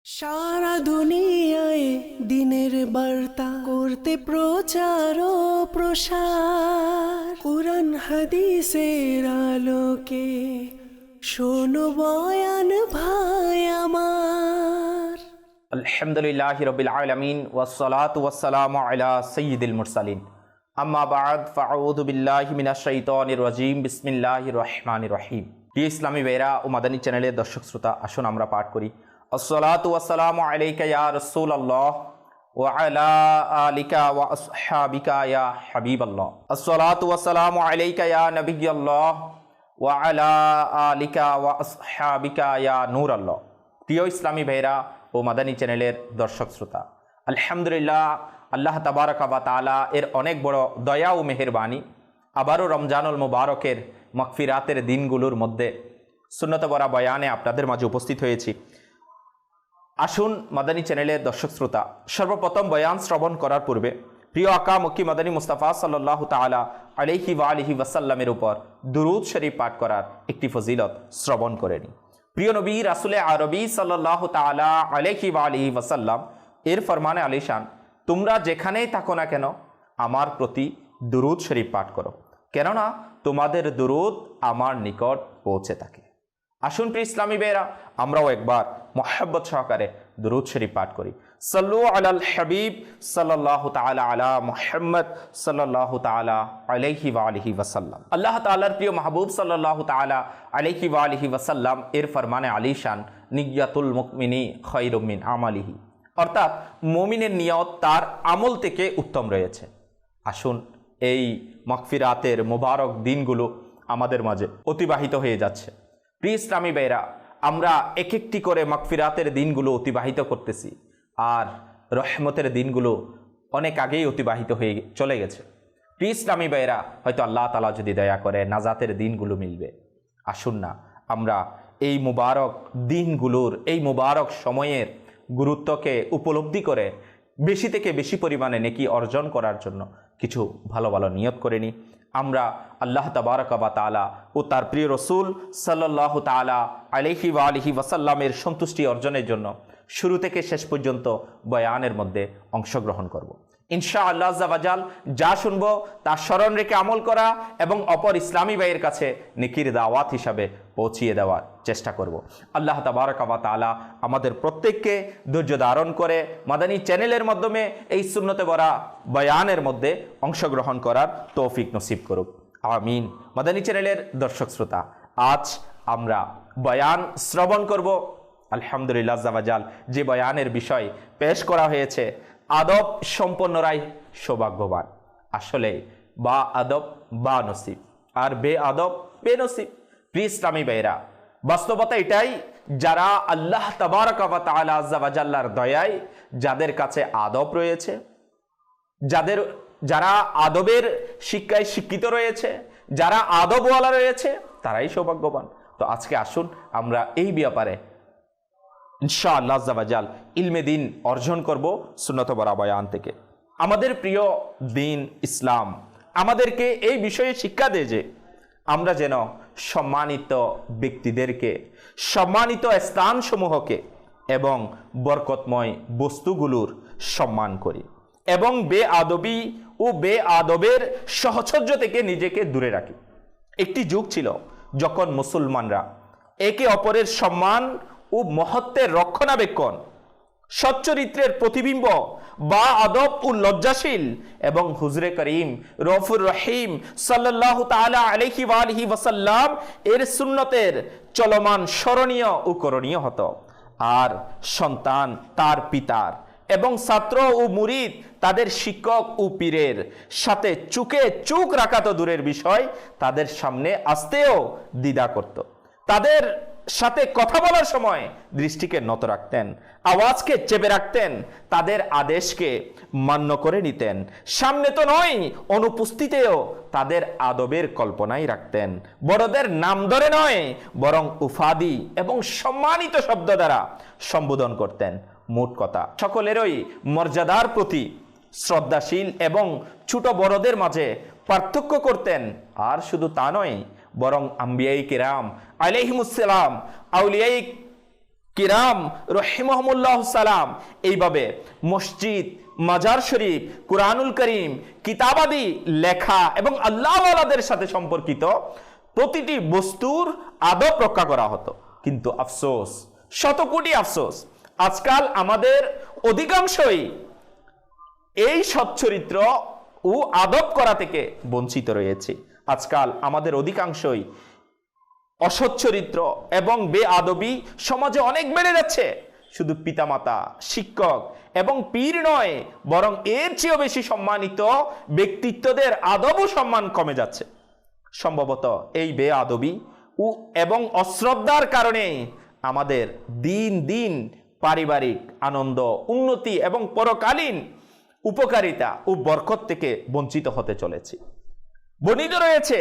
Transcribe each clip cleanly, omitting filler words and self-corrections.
সারা দুনিয়ায় দিনের বার্তা করতে প্রচার ও প্রসার, কুরআন হাদিসের আলোকে শোনো বয়ান ভাই আমার। আলহামদুলিল্লাহি রাব্বিল আলামিন ওয়াসসালাতু ওয়াসসালামু আলা সাইয়্যিদিল মুরসালিন, আম্মা বা'দ, ফাআউযু বিল্লাহি মিনাশ শাইতানির রাজীম, বিসমিল্লাহির রহমানির রহিম। প্রিয় ইসলামী ভাইরা ও মাদানী চ্যানেলের দর্শক শ্রোতা, আসুন আমরা পাঠ করি আসসালাতু ওয়াসসালামু আলাইকা ইয়া রাসূলুল্লাহ ওয়া আলা আলিকা ওয়া আসহাবিকা ইয়া হাবিবাল্লাহ। আসসালাতু ওয়াসসালামু আলাইকা ইয়া নবিয়্যাল্লাহ ওয়া আলা আলিকা ওয়া আসহাবিকা ইয়া নূরাল্লাহ। প্রিয় ইসলামী ভাইরা ও মাদানী চ্যানেলের দর্শক শ্রোতা, আলহামদুলিল্লাহ, আল্লাহ তাবারাকা ওয়া তাআলা এর অনেক বড় দয়া ও মেহেরবানি, আবারও রমজানুল মুবারকের মাগফিরাতের দিনগুলোর মধ্যে সুন্নত বরা বয়ানে আপনাদের মাঝে উপস্থিত হয়েছি। আসুন মাদানী চ্যানেলের দর্শক শ্রোতা, সর্বপ্রথম বয়ান শ্রবণ করার পূর্বে প্রিয় আকা মক্কি মাদানী মুস্তাফা সাল্লাল্লাহু তাআলা আলাইহি ওয়া আলিহি ওয়াসাল্লামের উপর দুরূদ শরীফ পাঠ করার একটি ফজিলত শ্রবণ করে নিই। প্রিয় নবী রাসূলে আরবি সাল্লাল্লাহু তাআলা আলাইহি ওয়া আলিহি ওয়াসাল্লাম এর ফরমানে আলিশান, তোমরা যেখানেই থাকো না কেন আমার প্রতি দুরূদ শরীফ পাঠ করো, কেননা তোমাদের দুরূদ আমার নিকট পৌঁছে থাকে। আসুন প্রিয় ইসলামী ভাইরা, আমরাও একবার মুহাব্বত সহকারে দুরূদ শরীফ পাঠ করি। সাল্লু আলাল হাবিব সাল্লাল্লাহু তাআলা আলা মুহাম্মদ সাল্লাল্লাহু তাআলা আলাইহি ওয়া আলিহি ওয়াসাল্লাম। আল্লাহ তাআলার প্রিয় মাহবুব সাল্লাল্লাহু তাআলা আলাইহি ওয়া আলিহি ওয়াসাল্লাম এর ফরমানে আলিশান, নিয়াতুল মুমিনি খায়রুম মিন আমালিহি, অর্থাৎ মুমিনের নিয়ত তার আমল থেকে উত্তম রয়েছে। আসুন এই মাগফিরাতের মোবারক দিনগুলো আমাদের মাঝে অতিবাহিত হয়ে যাচ্ছে। প্রিয় ইসলামী ভাইরা, আমরা এক একটি করে মাগফিরাতের দিনগুলো অতিবাহিত করতেছি, আর রহমতের দিনগুলো অনেক আগেই অতিবাহিত হয়ে চলে গেছে। প্রিয় ইসলামী ভাইরা, হয়তো আল্লাহ তাআলা যদি দয়া করে নাজাতের দিনগুলো মিলবে। আসুন না আমরা এই মুবারক দিনগুলোর, এই মুবারক সময়ের গুরুত্বকে উপলব্ধি করে বেশি থেকে বেশি পরিমাণে নেকি অর্জন করার জন্য কিছু ভালো ভালো নিয়ত করে নিই। আমরা আল্লাহ তাবারাকা ওয়া তাআলা ও তার প্রিয় রসুল সাল্লাল্লাহু তাআলা আলাইহি ওয়া আলিহি ওয়াসাল্লামের সন্তুষ্টি অর্জনের জন্য শুরু থেকে শেষ পর্যন্ত বয়ানের মধ্যে অংশগ্রহণ করব। ইনশাআল্লাহ আজ্জা ওয়া জাল যা শুনবো তা স্মরণ রেখে আমল করা এবং অপর ইসলামী ভাইয়ের কাছে নেকির দাওয়াত হিসাবে পৌঁছিয়ে দেওয়ার চেষ্টা করব। আল্লাহ তাবারাকা ওয়া তাআলা আমাদের প্রত্যেককে ধৈর্য ধারণ করে মাদানী চ্যানেলের মাধ্যমে এই সুন্নতে ভরা বয়ানের মধ্যে অংশগ্রহণ করার তৌফিক নসিব করুক, আমিন। মাদানী চ্যানেলের দর্শক শ্রোতা, আজ আমরা বয়ান শ্রবণ করব। আলহামদুলিল্লাহ আজ্জা ওয়া জাল যে বয়ানের বিষয় পেশ করা হয়েছে, আদব সম্পন্নরাই সৌভাগ্যবান। আসলে বা আদব বা নসিব, আর বে আদব বে নসিব। প্রিয় ইসলামী ভাইরা, বাস্তবতা এটাই, যারা আল্লাহ তাবারাকা ওয়া তাআলা আজ্জা ওয়া জাল্লার দয়ায় যাদের কাছে আদব রয়েছে, যারা আদবের শিক্ষায় শিক্ষিত রয়েছে, যারা আদবওয়ালা রয়েছে, তারাই সৌভাগ্যবান। তো আজকে আসুন আমরা এই ব্যাপারে ইনশাআল্লাহ আজ্জা ওয়া জাল ইলমে দিন অর্জন করব সুন্নত বরা বয়ান থেকে। আমাদের প্রিয় দিন ইসলাম আমাদেরকে এই বিষয়ে শিক্ষা দেয় যে আমরা যেন সম্মানিত ব্যক্তিদেরকে, সম্মানিত স্থানসমূহকে এবং বরকতময় বস্তুগুলোর সম্মান করি এবং বেআদবি ও বেআদবের সাহচর্য থেকে নিজেকে দূরে রাখি। একটি যুগ ছিল যখন মুসলমানরা একে অপরের সম্মান ও মহত্বের রক্ষণাবেক্ষণ, সচ্চরিত্রের প্রতিবিম্ব বা আদব ও লজ্জাশীল এবং হুজরে করিম রউফুর রহিম সাল্লাল্লাহু তাআলা আলাইহি ওয়া আলিহি ওয়াসাল্লাম এর সুন্নতের চলমান স্মরণীয় ও করণীয় হতো। আর সন্তান তার পিতার এবং ছাত্র ও মুরিদ তাদের শিক্ষক ও পীরের সাথে চুকে চুক রাখা তো দূরের বিষয়, তাদের সামনে আসতেও দ্বিধা করত। তাদের সাথে কথা বলার সময় দৃষ্টিকে নত রাখতেন, আওয়াজকে চেপে রাখতেন, তাদের আদেশকে মান্য করে নিতেন। সামনে তো নয়, অনুপস্থিতিতেও তাদের আদবের কল্পনাই রাখতেন। বড়দের নাম ধরে নয়, বরং উফাদি এবং সম্মানিত শব্দ দ্বারা সম্বোধন করতেন। মোট কথা, সকলেরই মর্যাদার প্রতি শ্রদ্ধাশীল এবং ছোট বড়দের মাঝে পার্থক্য করতেন। আর শুধু তা নয়, বরং আম্বিয়াই কিরাম আলাইহিমুস সালাম, আউলিয়াই কিরাম রহিমাহুমুল্লাহ সালাম এইভাবে মসজিদ, মাজার শরীফ, কুরআনুল করিম, কিতাবাদি লেখা এবং আল্লাহওয়ালাদের সাথে সম্পর্কিত প্রতিটি বস্তুর আদব রক্ষা করা হতো। কিন্তু আফসোস, শতকোটি আফসোস, আজকাল আমাদের অধিকাংশই এই সচ্চরিত্র ও আদব করা থেকে বঞ্চিত রয়েছে। আজকাল আমাদের অধিকাংশই অসচ্চরিত্র এবং বেআদবি সমাজে অনেক বেড়ে যাচ্ছে। শুধু পিতামাতা, শিক্ষক এবং পীর নয়, বরং এর চেয়েও বেশি সম্মানিত ব্যক্তিত্বদের আদব ও সম্মান কমে যাচ্ছে। সম্ভবত এই বেআদবি ও এবং অশ্রদ্ধার কারণে আমাদের দিন দিন পারিবারিক আনন্দ, উন্নতি এবং পরকালীন উপকারিতা ও বরকত থেকে বঞ্চিত হতে চলেছে। বর্ণিত রয়েছে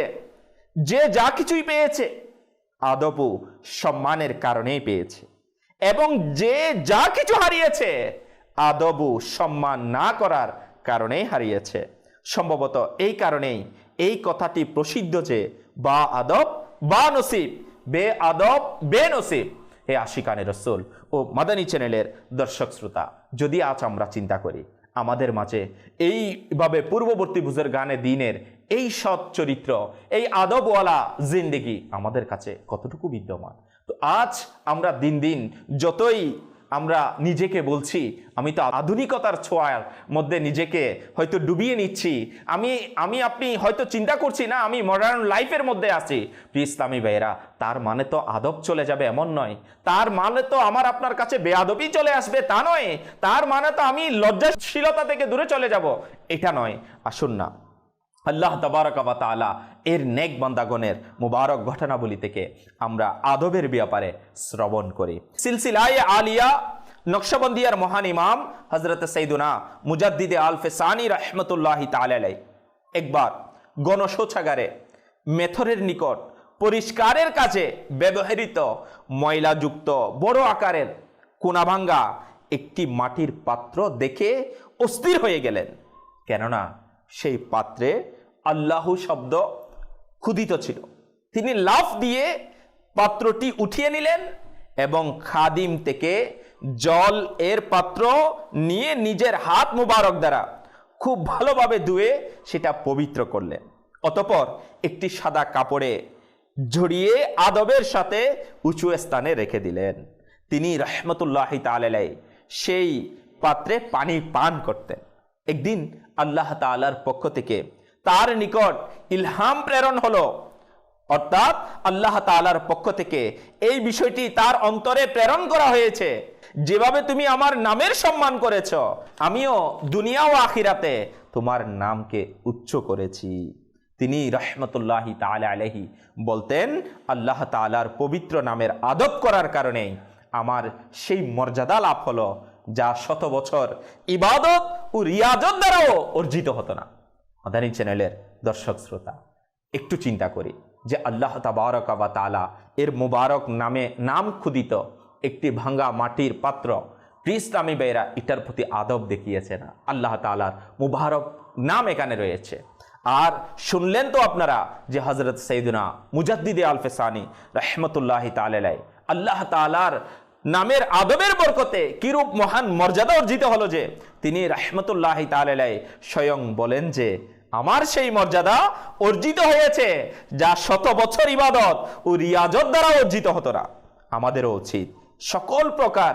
যে যা কিছুই পেয়েছে আদব ও সম্মানের কারণেই পেয়েছে, এবং যে যা কিছু হারিয়েছে আদব ও সম্মান না করার কারণেই হারিয়েছে। সম্ভবত এই কারণেই এই কথাটি প্রসিদ্ধ যে বা আদব বা নসিব, বে আদব বে নসিব। হে আশিকানে রসুল ও মাদানী চ্যানেলের দর্শক শ্রোতা, যদি আজ আমরা চিন্তা করি আমাদের মাঝে এইভাবে পূর্ববর্তী বুজুর্গানে দ্বীনের এই সৎ চরিত্র, এই আদবওয়ালা জিন্দেগি আমাদের কাছে কতটুকু বিদ্যমান। তো আজ আমরা দিন দিন যতই আমরা নিজেকে বলছি আমি তো আধুনিকতার ছোঁয়ার মধ্যে নিজেকে হয়তো ডুবিয়ে নিচ্ছি, আমি আপনি হয়তো চিন্তা করছি না আমি মডার্ন লাইফের মধ্যে আছি। প্রিয় ইসলামী ভাইয়েরা, তার মানে তো আদব চলে যাবে এমন নয়, তার মানে তো আমার আপনার কাছে বেয়াদবি চলে আসবে তা নয়, তার মানে তো আমি লজ্জাশীলতা থেকে দূরে চলে যাব এটা নয়। আসুন না আল্লাহ তাবারক ওয়া তাআলা এর নেক বান্দাগণের মুবারক ঘটনাবলী থেকে আমরা আদবের ব্যাপারে শ্রবণ করি। সিলসিলায়ে আলিয়া নকশবন্দিয়ার মহান ইমাম হযরত সাইয়্যিদুনা মুজাদ্দিদে আল ফিসানি রাহমাতুল্লাহি তাআলা আলাইহি একবার গণশৌচাগারে মেথরের নিকট পরিষ্কারের কাজে ব্যবহৃত ময়লাযুক্ত বড় আকারের কোনাভাঙ্গা একটি মাটির পাত্র দেখে অস্থির হয়ে গেলেন, কেননা সেই পাত্রে আল্লাহ শব্দ ক্ষুদিত ছিল। তিনি লাফ দিয়ে পাত্রটি উঠিয়ে নিলেন এবং খাদিম থেকে জল এর পাত্র নিয়ে নিজের হাত মুবারক দ্বারা খুব ভালোভাবে ধুয়ে সেটা পবিত্র করলেন। অতঃপর একটি সাদা কাপড়ে জড়িয়ে আদবের সাথে উঁচু স্থানে রেখে দিলেন। তিনি রাহমাতুল্লাহি তাআলা আলাইহি সেই পাত্রে পানি পান করতেন। একদিন আল্লাহ তাআলার পক্ষ থেকে তার নিকট ইলহাম প্রেরণ হলো, অর্থাৎ আল্লাহ তাআলার পক্ষ থেকে এই বিষয়টি তার অন্তরে প্রেরণ করা হয়েছে, যেভাবে তুমি আমার নামের সম্মান করেছ আমিও দুনিয়া ও আখিরাতে তোমার নামকে উচ্চ করেছি। তিনি রাহমাতুল্লাহি তাআলা আলাইহি বলতেন, আল্লাহ তাআলার পবিত্র নামের আদব করার কারণে আমার সেই মর্যাদা লাভ হলো যা শত বছর ইবাদত ও রিয়াজত দ্বারাও অর্জিত হতো না। মাদানী চ্যানেলের দর্শক শ্রোতা, একটু চিন্তা করি যে আল্লাহ তাবারক ওয়া তাআলা এর মুবারক নাম ক্ষুদিত একটি ভাঙ্গা মাটির পাত্র, ইসলামী ভাইয়েরা এটার প্রতি আদব দেখিয়েছে না। আল্লাহ তাআলার মুবারক নাম এখানে রয়েছে। আর শুনলেন তো আপনারা যে হযরত সাইয়্যিদুনা মুজাদ্দিদে আল ফিসানি রাহমাতুল্লাহি তাআলা আলাইহি আল্লাহ তাআলার নামের আদবের বরকতে কিরূপ মহান মর্যাদা অর্জিত হলো যে তিনি রাহমাতুল্লাহি তাআলা আলাইহি স্বয়ং বলেন যে আমার সেই মর্যাদা অর্জিত হয়েছে যা শত বছর ইবাদত ও রিয়াজত দ্বারা অর্জিত হতো না। আমাদেরও উচিত সকল প্রকার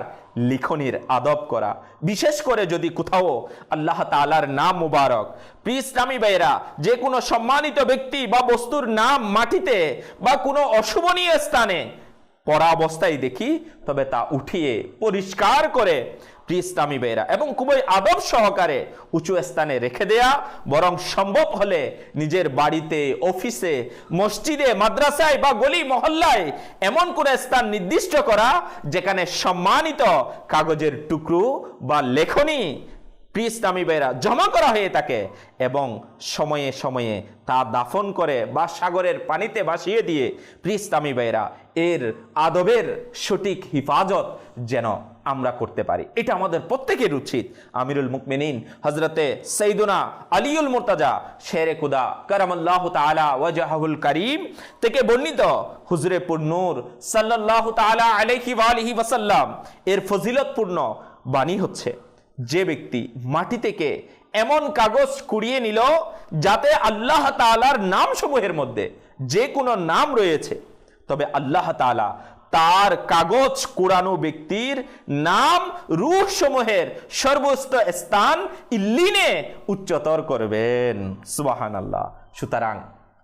লিখনির আদব করা, বিশেষ করে যদি কোথাও আল্লাহ তাআলার নাম মুবারক, প্রিয় ইসলামী ভাইয়েরা, যে কোনো সম্মানিত ব্যক্তি বা বস্তুর নাম মাটিতে বা কোনো অশুভনীয় স্থানে পড়া অবস্থায় দেখি, তবে তা উঠিয়ে পরিষ্কার করে প্রিয় ইসলামী ভাইয়েরা এবং খুবই আদব সহকারে উঁচু স্থানে রেখে দেয়া, বরং সম্ভব হলে নিজের বাড়িতে, অফিসে, মসজিদে, মাদ্রাসায় বা গলি মহল্লায় এমন কোনো স্থান নির্দিষ্ট করা যেখানে সম্মানিত কাগজের টুকরো বা লেখনী প্রিয় ইসলামী ভাইয়েরা জমা করা হয়ে থাকে এবং সময়ে সময়ে তা দাফন করে বা সাগরের পানিতে ভাসিয়ে দিয়ে প্রিয় ইসলামী ভাইয়েরা এর আদবের সঠিক হিফাজত যেন আমরা করতে পারি। এটা আমাদের প্রত্যেকের উচিত। আমিরুল মুমিনিন হযরতে সাইয়্যিদুনা আলীউল মুর্তাজা শেরে খুদা কারামাল্লাহু তাআলা ওয়াজহুল কারীম থেকে বর্ণিত হুজুরে পুরনূর সাল্লাল্লাহু তাআলা আলাইহি ওয়া আলিহি ওয়াসাল্লাম এর ফজিলতপূর্ণ বাণী হচ্ছে, যে ব্যক্তি মাটি থেকে এমন কাগজ কুড়িয়ে নিল যাতে আল্লাহ তাআলার নাম সমূহের মধ্যে যে কোনো নাম রয়েছে, তবে আল্লাহ তাআলা তার কাগজ কুড়ানো ব্যক্তির নাম রূহ সমূহের সর্বোচ্চ স্থান ইল্লিনে উচ্চতর করবেন। সুবহানাল্লাহ। সুতরাং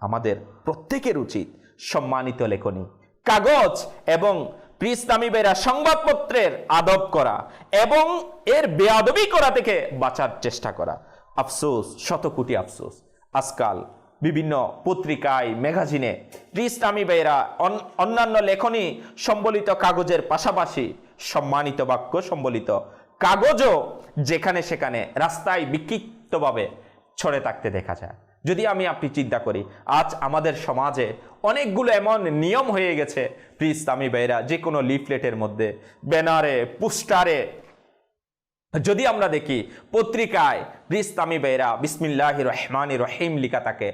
আমাদের প্রত্যেকের উচিত সম্মানিত লেখনী, কাগজ এবং ইসলামী বেরা সংবাদপত্রের আদব করা এবং এর বেয়াদবি করা থেকে বাঁচার চেষ্টা করা। আফসোস, শত কোটি আফসোস, আজকাল বিভিন্ন পত্রিকায় ম্যাগাজিনে ইসলামী বেরা অন্যান্য লেখনী সম্বলিত কাগজের পাশাপাশি সম্মানিত বাক্য সম্বলিত কাগজও যেখানে সেখানে রাস্তায় বিক্ষিপ্তভাবে ছড়ে থাকতে দেখা যায়। যদি আপনি চিন্তা করি, আজ আমাদের সমাজে অনেকগুলো এমন নিয়ম হয়ে গেছে, ইসলামী ভাইরা যে কোনো লিফলেটের মধ্যে, ব্যানারে, পোস্টারে, যদি আমরা দেখি পত্রিকায় ইসলামী ভাইরা বিসমিল্লাহির রহমানির রহিম লেখা থাকে,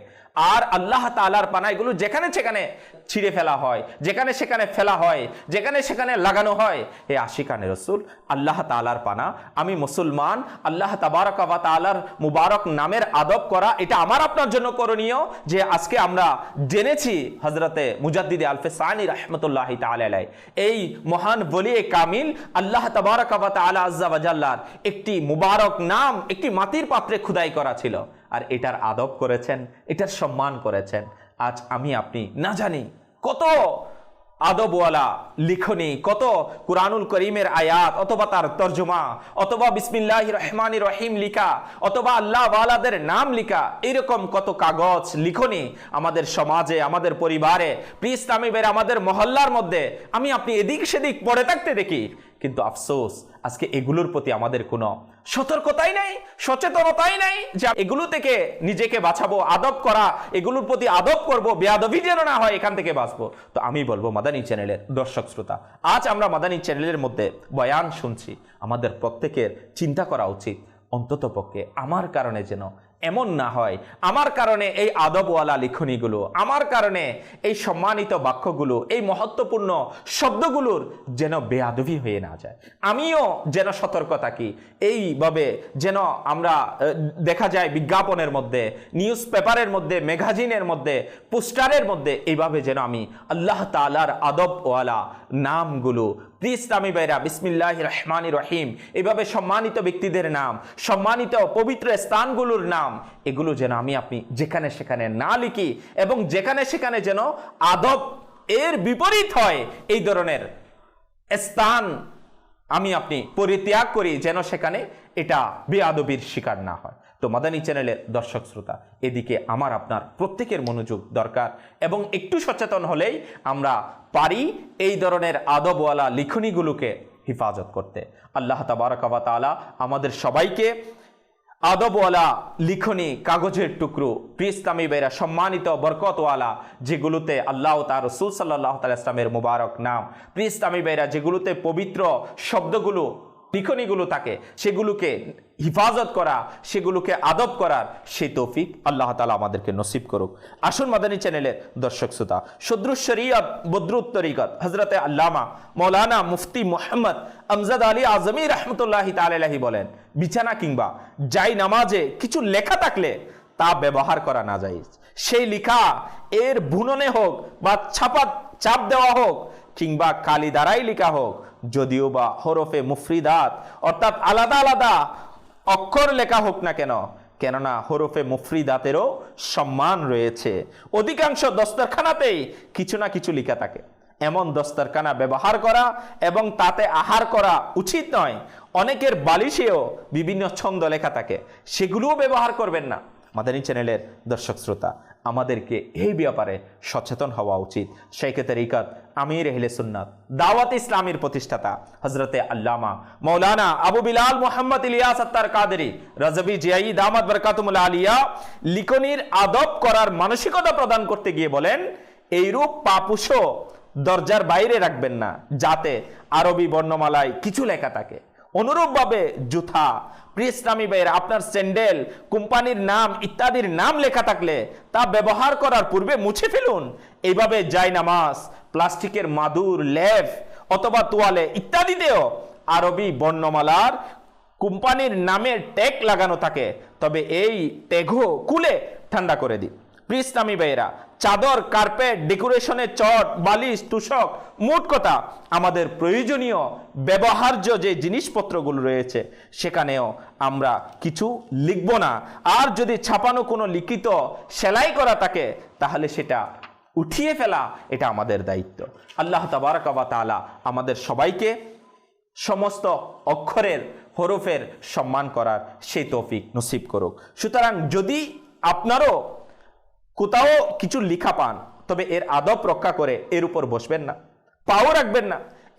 আর আল্লাহ তাআলার পানা এগুলো যেখানে সেখানে ছিঁড়ে ফেলা হয়, যেখানে সেখানে ফেলা হয়, যেখানে সেখানে লাগানো হয়। এ আশিকানে রসুল, আল্লাহ তাআলার পানা, আমি মুসলমান, আল্লাহ তাবারক ওয়া তাআলার মুবারক নামের আদব করা এটা আমার আপনার জন্য করণীয়। যে আজকে আমরা জেনেছি হযরতে মুজাদ্দিদে আলফে সানি রাহমাতুল্লাহি তাআলা আলাইহি এই মহান ওলি কামিল আল্লাহ তাবারক ওয়া তাআলা আযজা ওয়া জাল্লার একটি মুবারক নাম একটি মাটির পাত্রে খোদাই করা ছিল, আর এটার আদব করেছেন, এটার সম্মান করেছেন। আজ আপনি না জানি কত আদবওয়ালা লিখনি, কত কুরআনুল করিমের আয়াত অথবা তার তর্জমা অথবা বিসমিল্লাহির রহমানির রহিম লিখা অথবা আল্লাহ ওয়ালাদের নাম লিখা, এরকম কত কাগজ লিখনি আমাদের সমাজে, আমাদের পরিবারে, ইসলামী বের আমাদের মহল্লার মধ্যে আপনি এদিক সেদিক পড়ে থাকতে দেখি। কিন্তু আফসোস, আজকে এগুলোর প্রতি আমাদের কোনো সতর্কতাই নাই, সচেতনতাই নাই যে এগুলো থেকে নিজেকে বাঁচাবো, আদব করা, এগুলোর প্রতি আদব করব, বেয়াদবি যেন না হয়, এখান থেকে বাঁচবো। তো আমি বলবো মাদানী চ্যানেলের দর্শক শ্রোতা, আজ আমরা মাদানী চ্যানেলের মধ্যে বয়ান শুনছি, আমাদের প্রত্যেকের চিন্তা করা উচিত অন্ততপক্ষে আমার কারণে যেন এমন না হয়, আমার কারণে এই আদবওয়ালা লিখনিগুলো, আমার কারণে এই সম্মানিত বাক্যগুলো, এই মহত্বপূর্ণ শব্দগুলোর যেন বেয়াদবি হয়ে না যায়। আমিও যেন সতর্ক থাকি, এইভাবে যেন আমরা দেখা যায় বিজ্ঞাপনের মধ্যে, নিউজ পেপারের মধ্যে, ম্যাগাজিনের মধ্যে, পোস্টারের মধ্যে, এইভাবে যেন আমি আল্লাহ তাআলার আদবওয়ালা নামগুলো, ইসলামী ভাইরা বিসমিল্লাহির রহমানির রহিম, এইভাবে সম্মানিত ব্যক্তিদের নাম, সম্মানিত পবিত্র স্থানগুলোর নাম, এগুলো যেন আপনি যেখানে সেখানে না লিখি এবং যেখানে সেখানে যেন আদব এর বিপরীত হয় এই ধরনের স্থান আপনি পরিত্যাগ করি, যেন সেখানে এটা বেয়াদবির শিকার না হয়। তো মাদানী চ্যানেলের দর্শক শ্রোতা, এদিকে আমার আপনার প্রত্যেকের মনোযোগ দরকার, এবং একটু সচেতন হলেই আমরা পারি এই ধরনের আদবওয়ালা লিখনিগুলোকে হেফাজত করতে। আল্লাহ তাবারক ওয়া তাআলা আমাদের সবাইকে আদবওয়ালা লিখনি, কাগজের টুকরো, ইসলামী বেরা সম্মানিত বরকতওয়ালা, যেগুলোতে আল্লাহ তার রাসূল সাল্লাল্লাহু আলাইহি ওয়াসাল্লামের মুবারক নাম, ইসলামী বেরা যেগুলোতে পবিত্র শব্দগুলো, লিখনিগুলো থাকে, সেগুলোকে হিফাজত করা, সেগুলোকে আদব করার সেই তৌফিক আল্লাহ তাআলা আমাদেরকে নসিব করুক। আসুন মাদানী চ্যানেলের দর্শক শ্রোতা, সদরুস শরিয়ত বদরুত তরিকত হযরতে আল্লামা মাওলানা মুফতি মুহাম্মদ আমজাদ আলী আজমি রাহমাতুল্লাহি তাআলা আলাইহি বলেন, বিছানা কিংবা জাই নামাজে কিছু লেখা থাকলে তা ব্যবহার করা না জায়েজ। সেই লেখা এর বুননে হোক বা চাপ দেওয়া হোক কিংবা কালি দ্বারাই লেখা হোক, যদিও বা হরফে মুফরিদাত অর্থাৎ আলাদা আলাদা অক্ষর লেখা হোক না কেন, কেননা হরফে মুফরিদাতেরও সম্মান রয়েছে। অধিকাংশ দস্তরখানাতেই কিছু না কিছু লেখা থাকে, এমন দস্তরখানা ব্যবহার করা এবং তাতে আহার করা উচিত নয়। অনেকের বালিশেও বিভিন্ন ছন্দ লেখা থাকে, সেগুলোও ব্যবহার করবেন না। মাদানী চ্যানেলের দর্শক শ্রোতা, আমাদেরকে এই ব্যাপারে সচেতন হওয়া উচিত। শাইখে তরিকত আমির আহলে সুন্নাত দাওয়াত ইসলামীর প্রতিষ্ঠাতা হযরতে আল্লামা মাওলানা আবু বিলাল মুহাম্মদ ইলিয়াস আত্তার কাদেরী রাজবি জিয়াই দামাত বরকাতুল আলিয়া লিখনির আদব করার মানসিকতা প্রদান করতে গিয়ে বলেন, এইরূপ পাপুষ দরজার বাইরে রাখবেন না, যাতে আরবি বর্ণমালায় কিছু লেখা থাকে। অনুরূপভাবে জুতা, প্রিয় ইসলামী ভাইয়েরা, আপনার স্যান্ডেল, কোম্পানির নাম ইত্যাদির নাম লেখা থাকলে তা ব্যবহার করার পূর্বে মুছে ফেলুন। এইভাবে জায়নামাজ, প্লাস্টিকের মাদুর, লেফ অথবা তোয়ালে ইত্যাদিতেও আরবি বর্ণমালার কোম্পানির নামের ট্যাগ লাগানো থাকে, তবে এই ট্যাগও খুলে ঠান্ডা করে দিন। প্রিয় ইসলামী ভাইয়েরা, চাদর, কার্পেট, ডেকোরেশনের চট, বালিশ, তুষক, মোট কথা আমাদের প্রয়োজনীয় ব্যবহার্য যে জিনিসপত্রগুলো রয়েছে সেখানেও আমরা কিছু লিখব না। আর যদি ছাপানো কোনো লিখিত সেলাই করা থাকে তাহলে সেটা উঠিয়ে ফেলা, এটা আমাদের দায়িত্ব। আল্লাহ তাবারক ওয়া তাআলা আমাদের সবাইকে সমস্ত অক্ষরের, হরফের সম্মান করার সেই তৌফিক নসিব করুক। সুতরাং যদি আপনারও কোথাও কিছু লেখা পান, তবে এর আদব রক্ষা করে এর উপর বসবেন না, পাও রাখবেন না,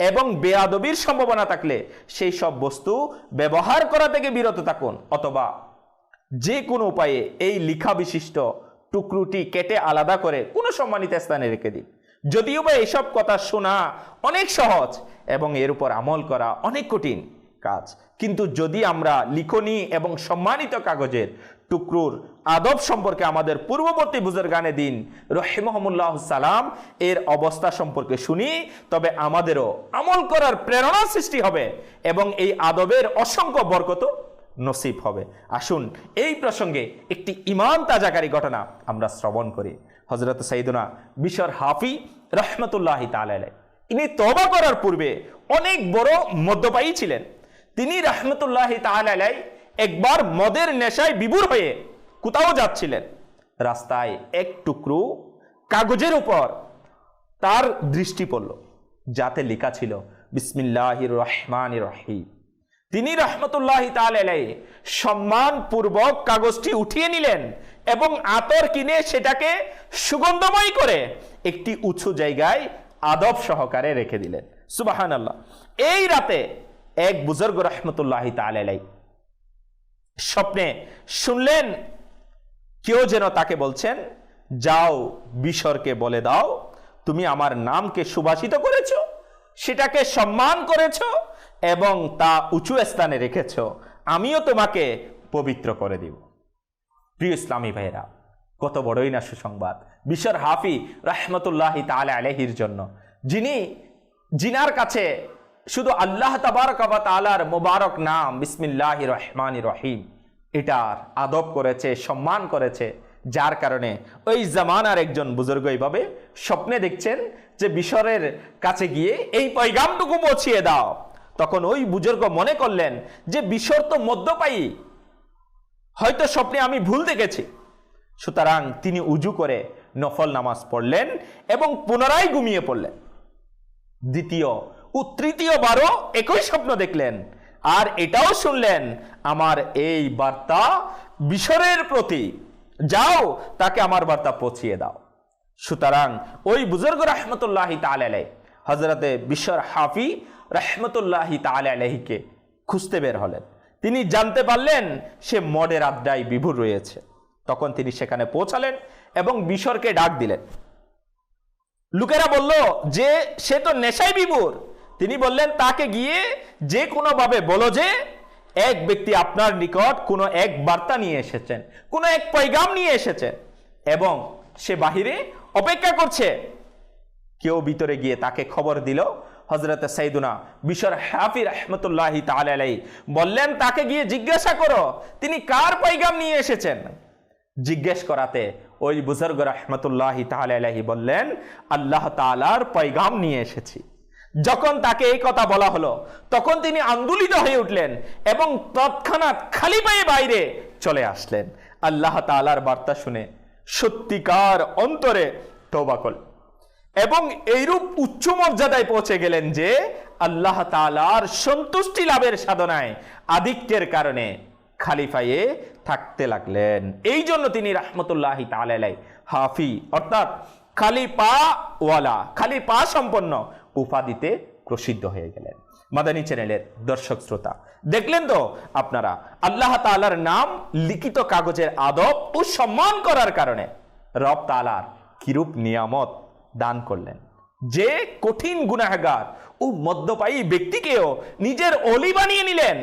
এবং বেয়াদবির সম্ভাবনা থাকলে সেই সব বস্তু ব্যবহার করা থেকে বিরত থাকুন, অথবা যে কোনো উপায়ে এই লেখা বিশিষ্ট টুকরোটি কেটে আলাদা করে কোনো সম্মানিত স্থানে রেখে দিন। যদিও বা এইসব কথা শোনা অনেক সহজ এবং এর উপর আমল করা অনেক কঠিন কাজ, কিন্তু যদি আমরা লিখনি এবং সম্মানিত কাগজের টুকরোর আদব সম্পর্কে আমাদের পূর্ববর্তী বুজুর্গানে দিন রহিমাহুমুল্লাহ সালাম এর অবস্থা সম্পর্কে শুনি, তবে আমাদেরও আমল করার প্রেরণা সৃষ্টি হবে এবং এই আদবের অসংখ্য বরকত নসিব হবে। আসুন এই প্রসঙ্গে একটি ঈমান তাজাকারী ঘটনা আমরা শ্রবণ করি। হযরত সাইয়্যিদুনা বিশর হাফি রাহমাতুল্লাহি তাআলা আলাইহি, ইনি তওবা করার পূর্বে অনেক বড় মদ্যপায়ী ছিলেন। তিনি রাহমাতুল্লাহি তাআলা আলাইহি একবার মদের নেশায় বিভোর হয়ে কোথাও যাচ্ছিলেন। রাস্তায় এক টুকরো কাগজের উপর তার দৃষ্টি পড়ল, যাতে লেখা ছিল বিসমিল্লাহির রহমানির রহিম। তিনি রাহমাতুল্লাহি তাআলা আলাইহি সম্মানপূর্বক কাগজটি উঠিয়ে নিলেন এবং আতর কিনে সেটাকে সুগন্ধময় করে একটি উঁচু জায়গায় আদব সহকারে রেখে দিলেন। সুবহানাল্লাহ। এই রাতে এক বুজুর্গ রাহমাতুল্লাহি তাআলা আলাইহি স্বপ্নে শুনলেন কেউ যেন তাকে বলছেন, যাও বিশরকে বলে দাও তুমি আমার নামকে সুভাষিত করেছো, সেটাকে সম্মান করেছো এবং তা উঁচু স্থানে রেখেছো, আমিও তোমাকে পবিত্র করে দিব। প্রিয় ইসলামী ভাইরা, কত বড়ই না সুসংবাদ বিশর হাফি রাহমাতুল্লাহি তাআলা আলাইহির জন্য, জিনার কাছে শুধু আল্লাহ তাবারক ওয়া তাআলার মোবারক নাম বিসমিল্লাহির রহমানির রহিম এটার আদব করেছে, সম্মান করেছে, যার কারণে ওই জামানার একজন বুজুর্গ এইভাবে স্বপ্নে দেখছেন যে বিশরের কাছে গিয়ে এই পয়গামটুকু পৌঁছিয়ে দাও। তখন ওই বুজুর্গ মনে করলেন যে বিশর তো মদ্যপায়ী, হয়তো স্বপ্নে আমি ভুল দেখেছি। সুতরাং তিনি উজু করে নফল নামাজ পড়লেন এবং পুনরায় ঘুমিয়ে পড়লেন। দ্বিতীয় ও তৃতীয়বারও একই স্বপ্ন দেখলেন আর এটাও শুনলেন, আমার এই বার্তা বিশরের প্রতি, যাও তাকে আমার বার্তা পৌঁছিয়ে দাও। সুতরাং ওই বুজুর্গ রাহমাতুল্লাহি তাআলা আলাইহি হযরতে বিশর হাফি রাহমাতুল্লাহি তাআলা আলাইহিকে খুঁজতে বের হলেন। তিনি জানতে পারলেন সে মদের আড্ডায় বিভোর রয়েছে। তখন তিনি সেখানে পৌঁছালেন এবং বিশরকে ডাক দিলেন। লোকেরা বলল যে সে তো নেশায় বিভোর। তিনি বললেন, তাকে গিয়ে যে কোনো ভাবে বলো যে এক ব্যক্তি আপনার নিকট কোনো এক বার্তা নিয়ে এসেছেন, কোনো এক পয়গাম নিয়ে এসেছেন এবং সে বাহিরে অপেক্ষা করছে। কেউ ভিতরে গিয়ে তাকে খবর দিল। হযরত সাইয়্যিদুনা বিশর হাফি রাহমাতুল্লাহি তাআলা আলাইহি বললেন, তাকে গিয়ে জিজ্ঞাসা করো তিনি কার পয়গাম নিয়ে এসেছেন। জিজ্ঞেস করাতে ওই বুজুর্গ রাহমাতুল্লাহি তাআলা আলাইহি বললেন, আল্লাহ তাআলার পয়গাম নিয়ে এসেছি। যখন তাকে এই কথা বলা হলো তখন তিনি আন্দোলিত হয়ে উঠলেন এবং তৎক্ষণাৎ খালি পায়ে বাইরে চলে আসলেন। আল্লাহ তাআলার বার্তা শুনে সত্যিকার অন্তরে তওবা করলেন এবং এইরূপ উচ্চ মর্যাদায় পৌঁছে গেলেন যে আল্লাহ তাআলার সন্তুষ্টি লাভের সাধনায় আধিক্যের কারণে খালি পায়ে থাকতে লাগলেন। এই জন্য তিনি রাহমাতুল্লাহি তাআলা আলাইহি হাফি অর্থাৎ খালি পা ওয়ালা, খালি পা সম্পন্ন উপাধিতে প্রসিদ্ধ হয়ে গেলেন। মাদানী চ্যানেলের দর্শক শ্রোতা, দেখলেন তো আপনারা আল্লাহ তাআলার নাম লিখিত কাগজের আদব ও সম্মান করার কারণে রব তাআলার কিরূপ নিয়ামত দান করলেন। যে কঠিন গুনাহগার ও মদ্যপায়ী ব্যক্তিকেও নিজের অলি বানিয়ে নিলেন,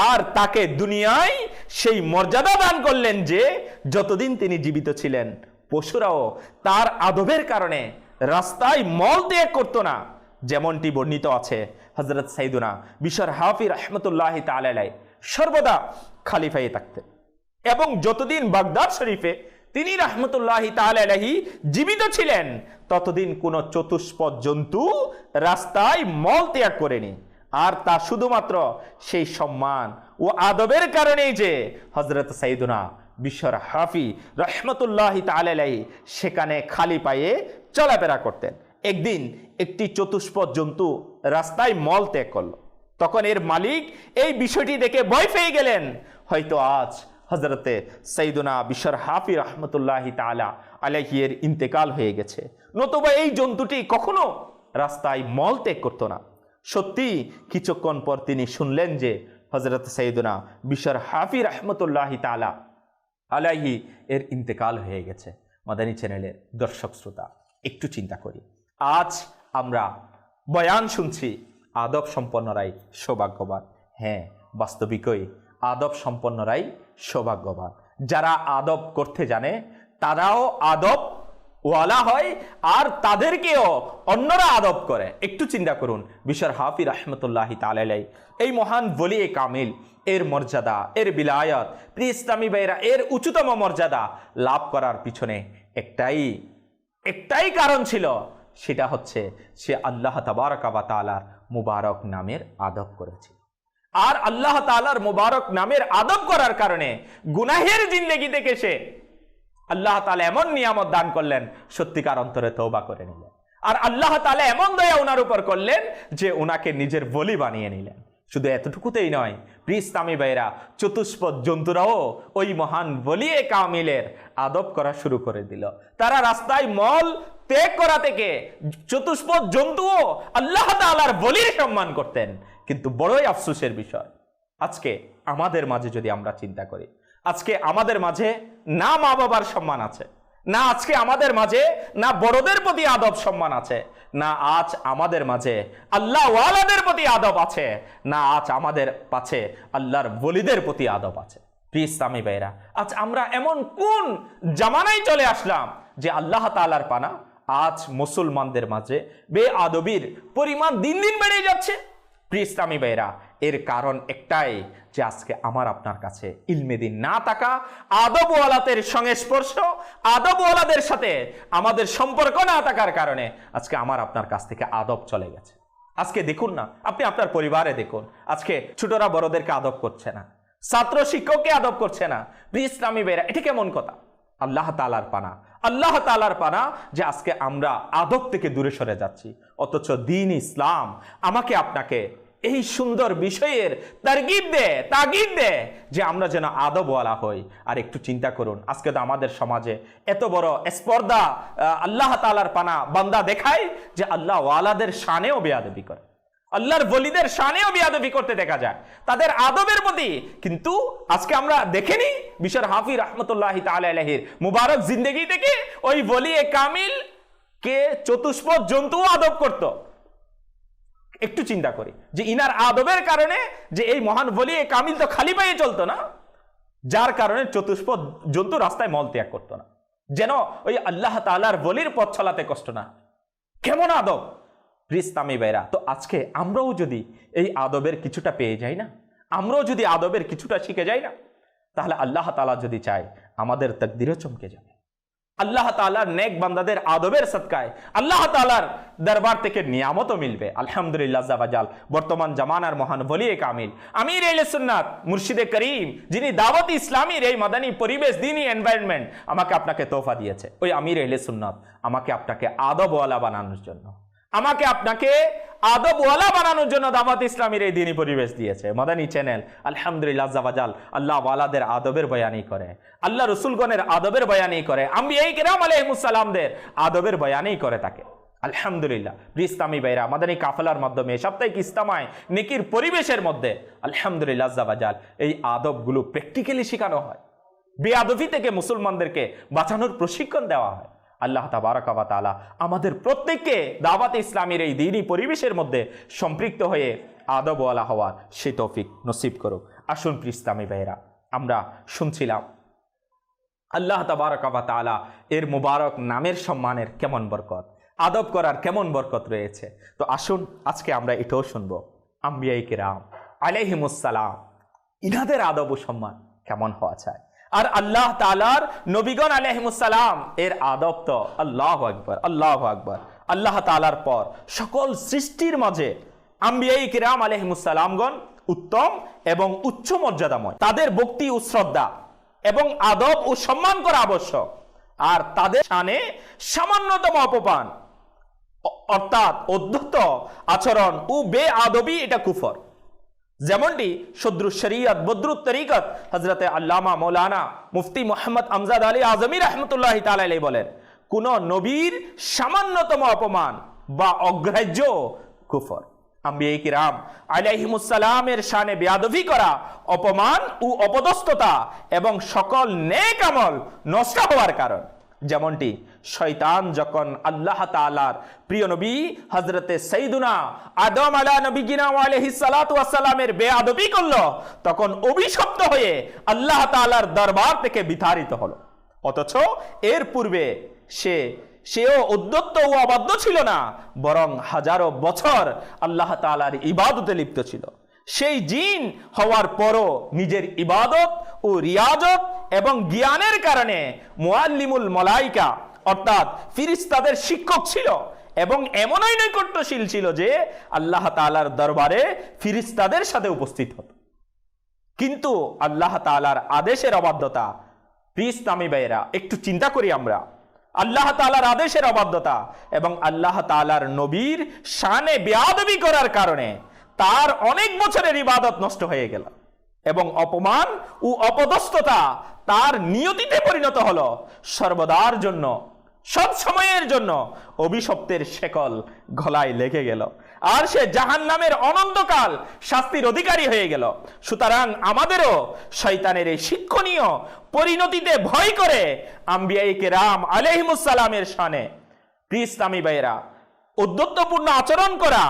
আর তাকে দুনিয়ায় সেই মর্যাদা দান করলেন যে যতদিন তিনি জীবিত ছিলেন পশুরাও তার আদবের কারণে রাস্তায় মল ত্যাগ করতো না। যেমনটি বর্ণিত আছে হযরত সাইয়্যিদুনা বিশর হাফি রাহমাতুল্লাহি তাআলা আলাইহি সর্বদা খালি পায়ে থাকতেন, এবং যতদিন বাগদাদ শরীফে তিনি রাহমাতুল্লাহি তাআলা আলাইহি জীবিত ছিলেন ততদিন কোনো চতুষ্পদ জন্তু রাস্তায় মল ত্যাগ করেনি। আর তা শুধুমাত্র সেই সম্মান ও আদবের কারণেই যে হযরত সাইয়্যিদুনা বিশর হাফি রাহমাতুল্লাহি তাআলা আলাইহি সেখানে খালি পায়ে চলাফেরা করতেন। একদিন একটি চতুষ্পদ জন্তু রাস্তায় মল ত্যাগ করল। তখন এর মালিক এই বিষয়টি দেখে ভয় পেয়ে গেলেন, হয়তো আজ হযরতে সাইয়্যিদুনা বিশর হাফি রাহমাতুল্লাহি তাআলা আলাইহি এর ইন্তেকাল হয়ে গেছে, নতুবা এই জন্তুটি কখনো রাস্তায় মল ত্যাগ করতো না। সত্যি কিছুক্ষণ পর তিনি শুনলেন যে হযরত সাইয়্যিদুনা বিশর হাফি রাহমাতুল্লাহি তাআলা আলাইহি এর ইন্তেকাল হয়ে গেছে। মাদানী চ্যানেলের দর্শক শ্রোতা, একটু চিন্তা করি, আজ আমরা বয়ান শুনছি আদব সম্পন্নরাই সৌভাগ্যবান। হ্যাঁ, বাস্তবিকই আদব সম্পন্নরাই সৌভাগ্যবান। যারা আদব করতে জানে তারাও আদব ওয়ালা হয়, আর তাদেরকেও অন্যরা আদব করে। একটু চিন্তা করুন, বিশর হাফি রাহমাতুল্লাহি তাআলা আলাইহি এই মহান ওলি কামিল এর মর্যাদা, এর বিলায়াত, প্রিয় ইসলামী ভাইরা, এর উচ্চতম মর্যাদা লাভ করার পিছনে একটাই কারণ ছিল, সেটা হচ্ছে সে আল্লাহ তাবারাকা ওয়া তাআলার মুবারক নামের আদব করেছে। আর আল্লাহ তাআলার মুবারক নামের আদব করার কারণে গুনাহের জিন্দেগি থেকে সে আল্লাহ তাআলা এমন নিয়ামত দান করলেন, সত্যিকার অন্তরে তওবা করে নিলেন। আর আল্লাহ তাআলা এমন দয়া ওনার উপর করলেন যে ওনাকে নিজের বলি বানিয়ে নিলেন। শুধু এতটুকুতেই নয়, প্রিয় ইসলামী ভাইরা, চতুষ্পদ জন্তুরাও ওই মহান ওলি কামিলের আদব করা শুরু করে দিল। তারা রাস্তায় মল ত্যাগ করা থেকে চতুষ্পদ জন্তুও আল্লাহ তাআলার ওলির সম্মান করতেন। কিন্তু বড়ই আফসোসের বিষয়, আজকে আমাদের মাঝে যদি আমরা চিন্তা করি, আজকে আমাদের মাঝে না মা বাবার সম্মান আছে, না আজকে আমাদের মাঝে না বড়দের প্রতি আদব সম্মান আছে, না আজ আমাদের মাঝে আল্লাহ ওয়ালাদের প্রতি আদব আছে, না আজ আমাদের কাছে আল্লাহর ওলিদের প্রতি আদব আছে। প্রিয় ইসলামী ভাইরা, আজ আমরা এমন কোন জামানায় চলে আসলাম যে আল্লাহ তাআলার পানা আজ মুসলমানদের মাঝে বেআদবির পরিমাণ দিন দিন বেড়ে যাচ্ছে। প্রিয় ইসলামী ভাইরা, এর কারণ একটাই যে আজকে আমার আপনার কাছে ইলমে দ্বীন না থাকা, আদবওয়ালাদের সংস্পর্শ, আদবওয়ালাদের সাথে আমাদের সম্পর্ক না থাকার কারণে আজকে আমার আপনার কাছ থেকে আদব চলে গেছে। আজকে দেখুন না, আপনি আপনার পরিবারে দেখুন, আজকে ছোটরা বড়দেরকে আদব করছে না, ছাত্র শিক্ষককে আদব করছে না। প্রিয় ইসলামী ভাইরা, এটা কেমন কথা? আল্লাহ তাআলার পানা, আল্লাহ তাআলার পানা যে আজকে আমরা আদব থেকে দূরে সরে যাচ্ছি, অথচ দ্বীন ইসলাম আমাকে আপনাকে এই সুন্দর বিষয়ের তাগিদ দেয় যে আমরা যেন আদবওয়ালা হই। আর একটু চিন্তা করুন, আজকে তো আমাদের সমাজে এত বড় স্পর্ধা আল্লাহ তাআলার পানা বান্দা দেখায় যে আল্লাহ ওয়ালাদের শানেও বেয়াদবি করে, আল্লাহর ওলিদের শানেও বেয়াদবি করতে দেখা যায় তাদের আদবের প্রতি। কিন্তু আজকে আমরা দেখেনি বিশর হাফি রাহমাতুল্লাহি তাআলা আলাইহির মুবারক জিন্দেগি থেকে ওই ওলি কামিল কে চতুষ্পদ জন্তু আদব করত। একটু চিন্তা করি যে ইনার আদবের কারণে যে এই মহান ওলি কামিল তো খালি পায়ে চলতো না, যার কারণে চতুষ্পদ জন্তু রাস্তায় মল ত্যাগ করতো না, যেন ওই আল্লাহ তাআলার ওলির পথ চলাতে কষ্ট না। কেমন আদব! প্রিয় ইসলামী ভাইরা, তো আজকে আমরাও যদি এই আদবের কিছুটা পেয়ে যাই না, আমরাও যদি আদবের কিছুটা শিখে যাই না, তাহলে আল্লাহ তাআলা যদি চায় আমাদের তাকদীরও চমকে যাবে। আল্লাহ তাআলার নেক বান্দাদের আদবের সদকায় আল্লাহ তাআলার দরবার থেকে নিয়ামতও মিলবে। আলহামদুলিল্লাহ জাবাজাল বর্তমান জামানার মহান ওলি কামিল আমির আহলে সুন্নাত মুর্শিদে করিম, যিনি দাওয়াত ইসলামীর এই মাদানী পরিবেশ, দ্বীনি এনভায়রনমেন্ট আমাকে আপনাকে তোহফা দিয়েছে, ওই আমির আহলে সুন্নাত আমাকে আপনাকে আদবওয়ালা বানানোর জন্য, আমাকে আপনাকে আদবওয়ালা বানানোর জন্য দাওয়াত ইসলামীর এই দ্বীনি পরিবেশ দিয়েছে। মাদানী চ্যানেল আলহামদুলিল্লাহ জাবাজাল আল্লাহ ওয়ালাদের আদবের বয়ানই করে, আল্লাহ রসুলগণের আদবের বয়ানই করে, আম্বিয়ায়ে কেরাম আলাইহিমুস সালামদের আদবের বয়ানই করে থাকে। আলহামদুলিল্লাহ প্রিয় ইসলামী ভাইরা, মাদানী কাফেলার মাধ্যমে সাপ্তাহিক ইস্তেমায় নেকির পরিবেশের মধ্যে আলহামদুলিল্লাহ জাবাজাল এই আদবগুলো প্র্যাকটিক্যালি শেখানো হয়, বেয়াদবি থেকে মুসলমানদেরকে বাঁচানোর প্রশিক্ষণ দেওয়া হয়। আল্লাহ তাবারাক ওয়া তাআলা আমাদের প্রত্যেককে দাওয়াতে ইসলামের এই দ্বীনি পরিবেশের মধ্যে সম্পৃক্ত হয়ে আদবওয়ালা হওয়ার সে তৌফিক নসিব করুক। আসুন প্রিয় ইসলামী ভাইরা, আমরা শুনছিলাম আল্লাহ তাবারাক ওয়া তাআলা এর মুবারক নামের সম্মানের কেমন বরকত, আদব করার কেমন বরকত রয়েছে। তো আসুন আজকে আমরা এটাও শুনবো আম্বিয়ায়ে কেরাম আলাইহিমুস সালাম ইনাদের আদব ও সম্মান কেমন হওয়া চায়। আর আল্লাহ তাআলার নবীগণ আলাইহিমুস সালাম এর আদব তো আল্লাহু আকবার, আল্লাহু আকবার। আল্লাহ তাআলার পর সকল সৃষ্টির মাঝে আম্বিয়ায়ে কেরাম আলাইহিমুস সালামগণ উত্তম এবং উচ্চ মর্যাদাময়। তাদের ভক্তি ও শ্রদ্ধা এবং আদব ও সম্মান করা আবশ্যক। আর তাদের শানে সামান্যতম অপমান অর্থাৎ অধ্যত্ত আচরণ ও বেআদবি এটা কুফর। যেমনটি সদরুস শরিয়ত বদরুত তরিকত হযরতে আল্লামা মাওলানা মুফতি মুহাম্মদ আমজাদ আলী আজমি রাহমাতুল্লাহি তাআলা আলাইহি বলেন, কোন নবীর সামান্যতম অপমান বা অগ্রাহ্য কুফর। আম্বিয়ায়ে কিরাম আলাইহিমুস সালামের শানে বেয়াদবি করা, অপমান ও অপদস্থতা এবং সকল নেক আমল নষ্ট হওয়ার কারণ। যেমনটি শয়তান যখন আল্লাহ তাআলার প্রিয় নবী হযরতে সাইয়্যিদুনা আদম আলা নবিয়িনা ওয়া আলাইহিস সালাতু ওয়াস সালামের বেয়াদবি করলো, তখন অভিশপ্ত হয়ে আল্লাহ তাআলার দরবার থেকে বিতাড়িত হলো। অথচ এর পূর্বে সেও উদ্যত ও অবাধ্য ছিল না, বরং হাজারো বছর আল্লাহ তাআলার ইবাদতে লিপ্ত ছিল। সেই জিন হওয়ার পরও নিজের ইবাদত ও রিয়াজত এবং জ্ঞানের কারণে মুআল্লিমুল মালাইকা অর্থাৎ ফেরেশতাদের শিক্ষক ছিল এবং এমনই নৈকট্যশীল ছিল যে আল্লাহ তাআলার দরবারে ফেরেশতাদের সাথে উপস্থিত হতো। কিন্তু আল্লাহ তাআলার আদেশের অবাধ্যতা, প্রিয় ইসলামী ভাইয়েরা একটু চিন্তা করি আমরা, আল্লাহ তাআলার আদেশের অবাধ্যতা এবং আল্লাহ তাআলার নবীর শানে বেয়াদবি করার কারণে তার অনেক বছরের ইবাদত নষ্ট হয়ে গেল এবং অপমান ও অপদস্থতা তার নিয়তিতে পরিণত হলো। সর্বদার জন্য, সব সময়ের জন্য অভিশপ্তের শেকল গলায় লেগে গেল আর সে জাহান্নামের অনন্তকাল শাস্তির অধিকারী হয়ে গেল। সুতরাং আমাদেরও শয়তানের এই শিক্ষণীয় পরিণতিতে ভয় করে আম্বিয়ায়ে কেরাম আলাইহিমুস সালামের শানে, প্রিয় ইসলামী ভাইয়েরা, উদ্ধত্তপূর্ণ আচরণ করা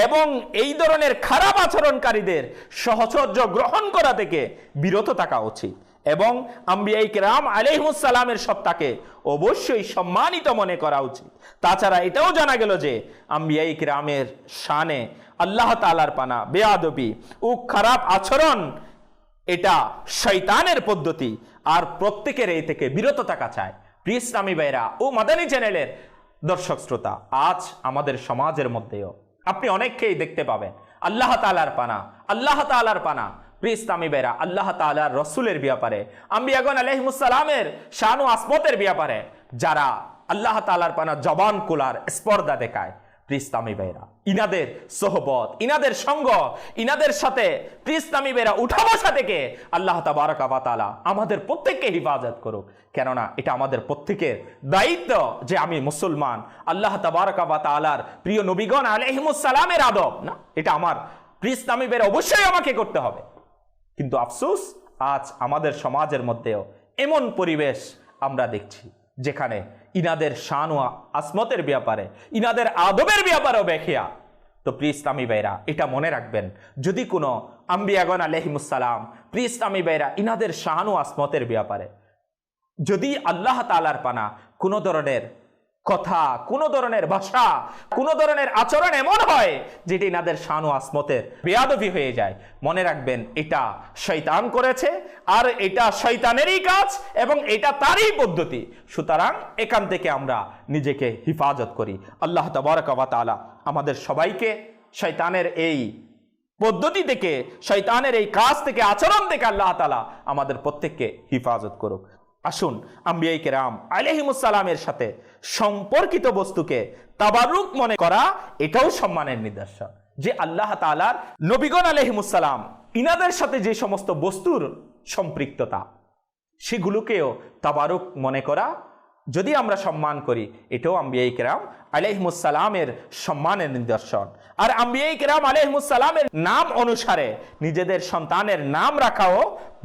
এবং এই ধরনের খারাপ আচরণকারীদের সহচর্য গ্রহণ করা থেকে বিরত থাকা উচিত এবং আম্বিয়ায়ে কেরাম আলাইহিমুস সালামের সত্তাকে অবশ্যই সম্মানিত মনে করা উচিত। তাছাড়া এটাও জানা গেল যে আম্বিয়ায়ে কেরামের শানে আল্লাহ তাআলার পানা বেয়াদবি ও খারাপ আচরণ এটা শয়তানের পদ্ধতি, আর প্রত্যেকের এই থেকে বিরত থাকা চায়। প্রিয় ইসলামী ভাইরা ও মাদানী চ্যানেলের দর্শক শ্রোতা, আজ আমাদের সমাজের মধ্যেও আপনি অনেককেই দেখতে পাবেন আল্লাহ তাআলার পানা, আল্লাহ তাআলার পানা। প্রিয় ইসলামী ভাইরা, আল্লাহ তাআলার রসুলের ব্যাপারে, আম্বিয়াগণ আলাইহিমুস সালামের শান ও আসমতের ব্যাপারে যারা আল্লাহ তাআলার পানা জবান খোলার স্পর্ধা দেখায়, প্রিয় ইসলামী ভাইরা, ইনাদের সোহবত, ইনাদের সঙ্গ, ইনাদের সাথে প্রিয় ইসলামী ভাইরা উঠা বসা থেকে আল্লাহ তাবারাক ওয়া তাআলা আমাদের প্রত্যেককে হিফাজত করুক। কেননা এটা আমাদের প্রত্যেকের দায়িত্ব যে আমি মুসলমান, আল্লাহ তাবারাক ওয়া তাআলার প্রিয় নবীগণ আলাইহিমুস সালামের আদব না, এটা আমার প্রিয় ইসলামী ভাইরা অবশ্যই আমাকে করতে হবে। কিন্তু আফসোস, আজ আমাদের সমাজের মধ্যেও এমন পরিবেশ আমরা দেখছি যেখানে ইনাদের শান ও আসমতের ব্যাপারে, ইনাদের আদবের ব্যাপারেও বেখিয়া। তো প্রিয় ইসলামী ভাইরা এটা মনে রাখবেন, যদি কোনো আম্বিয়াগণ আলাইহিমুস সালাম, প্রিয় ইসলামী ভাইরা, ইনাদের শান ও আসমতের ব্যাপারে যদি আল্লাহ তাআলার পানা কোনো ধরনের কথা, কোনো ধরনের ভাষা, কোনো ধরনের আচরণ এমন হয় যেটি ইনাদের শান ও আসমতের বেয়াদবি হয়ে যায়, মনে রাখবেন এটা শয়তান করেছে আর এটা শয়তানেরই কাজ এবং এটা তারই পদ্ধতি। সুতরাং এখান থেকে আমরা নিজেকে হিফাজত করি। আল্লাহ তাবারাক ওয়া তাআলা আমাদের সবাইকে শয়তানের এই পদ্ধতি থেকে, শয়তানের এই কাজ থেকে, আচরণ থেকে আল্লাহ তাআলা আমাদের প্রত্যেককে হিফাজত করুক। আসুন আম্বিয়ায়ে কেরাম আলাইহিমুস সালামের সাথে সম্পর্কিত বস্তুকে তাবারুক মনে করা এটাও সম্মানের নিদর্শন যে আল্লাহ তাআলার নবীগণ আলাইহিমুস সালাম ইনাদের সাথে যে সমস্ত বস্তুর সম্পৃক্ততা সেগুলোকেও তাবারুক মনে করা যদি আমরা সম্মান করি, এটাও আম্বিয়ায়ে কেরাম আলাইহিমুসসালামের সম্মানের নিদর্শন। আর আম্বিয়ায়ে কেরাম আলাইহিমুসসালামের নাম অনুসারে নিজেদের সন্তানের নাম রাখাও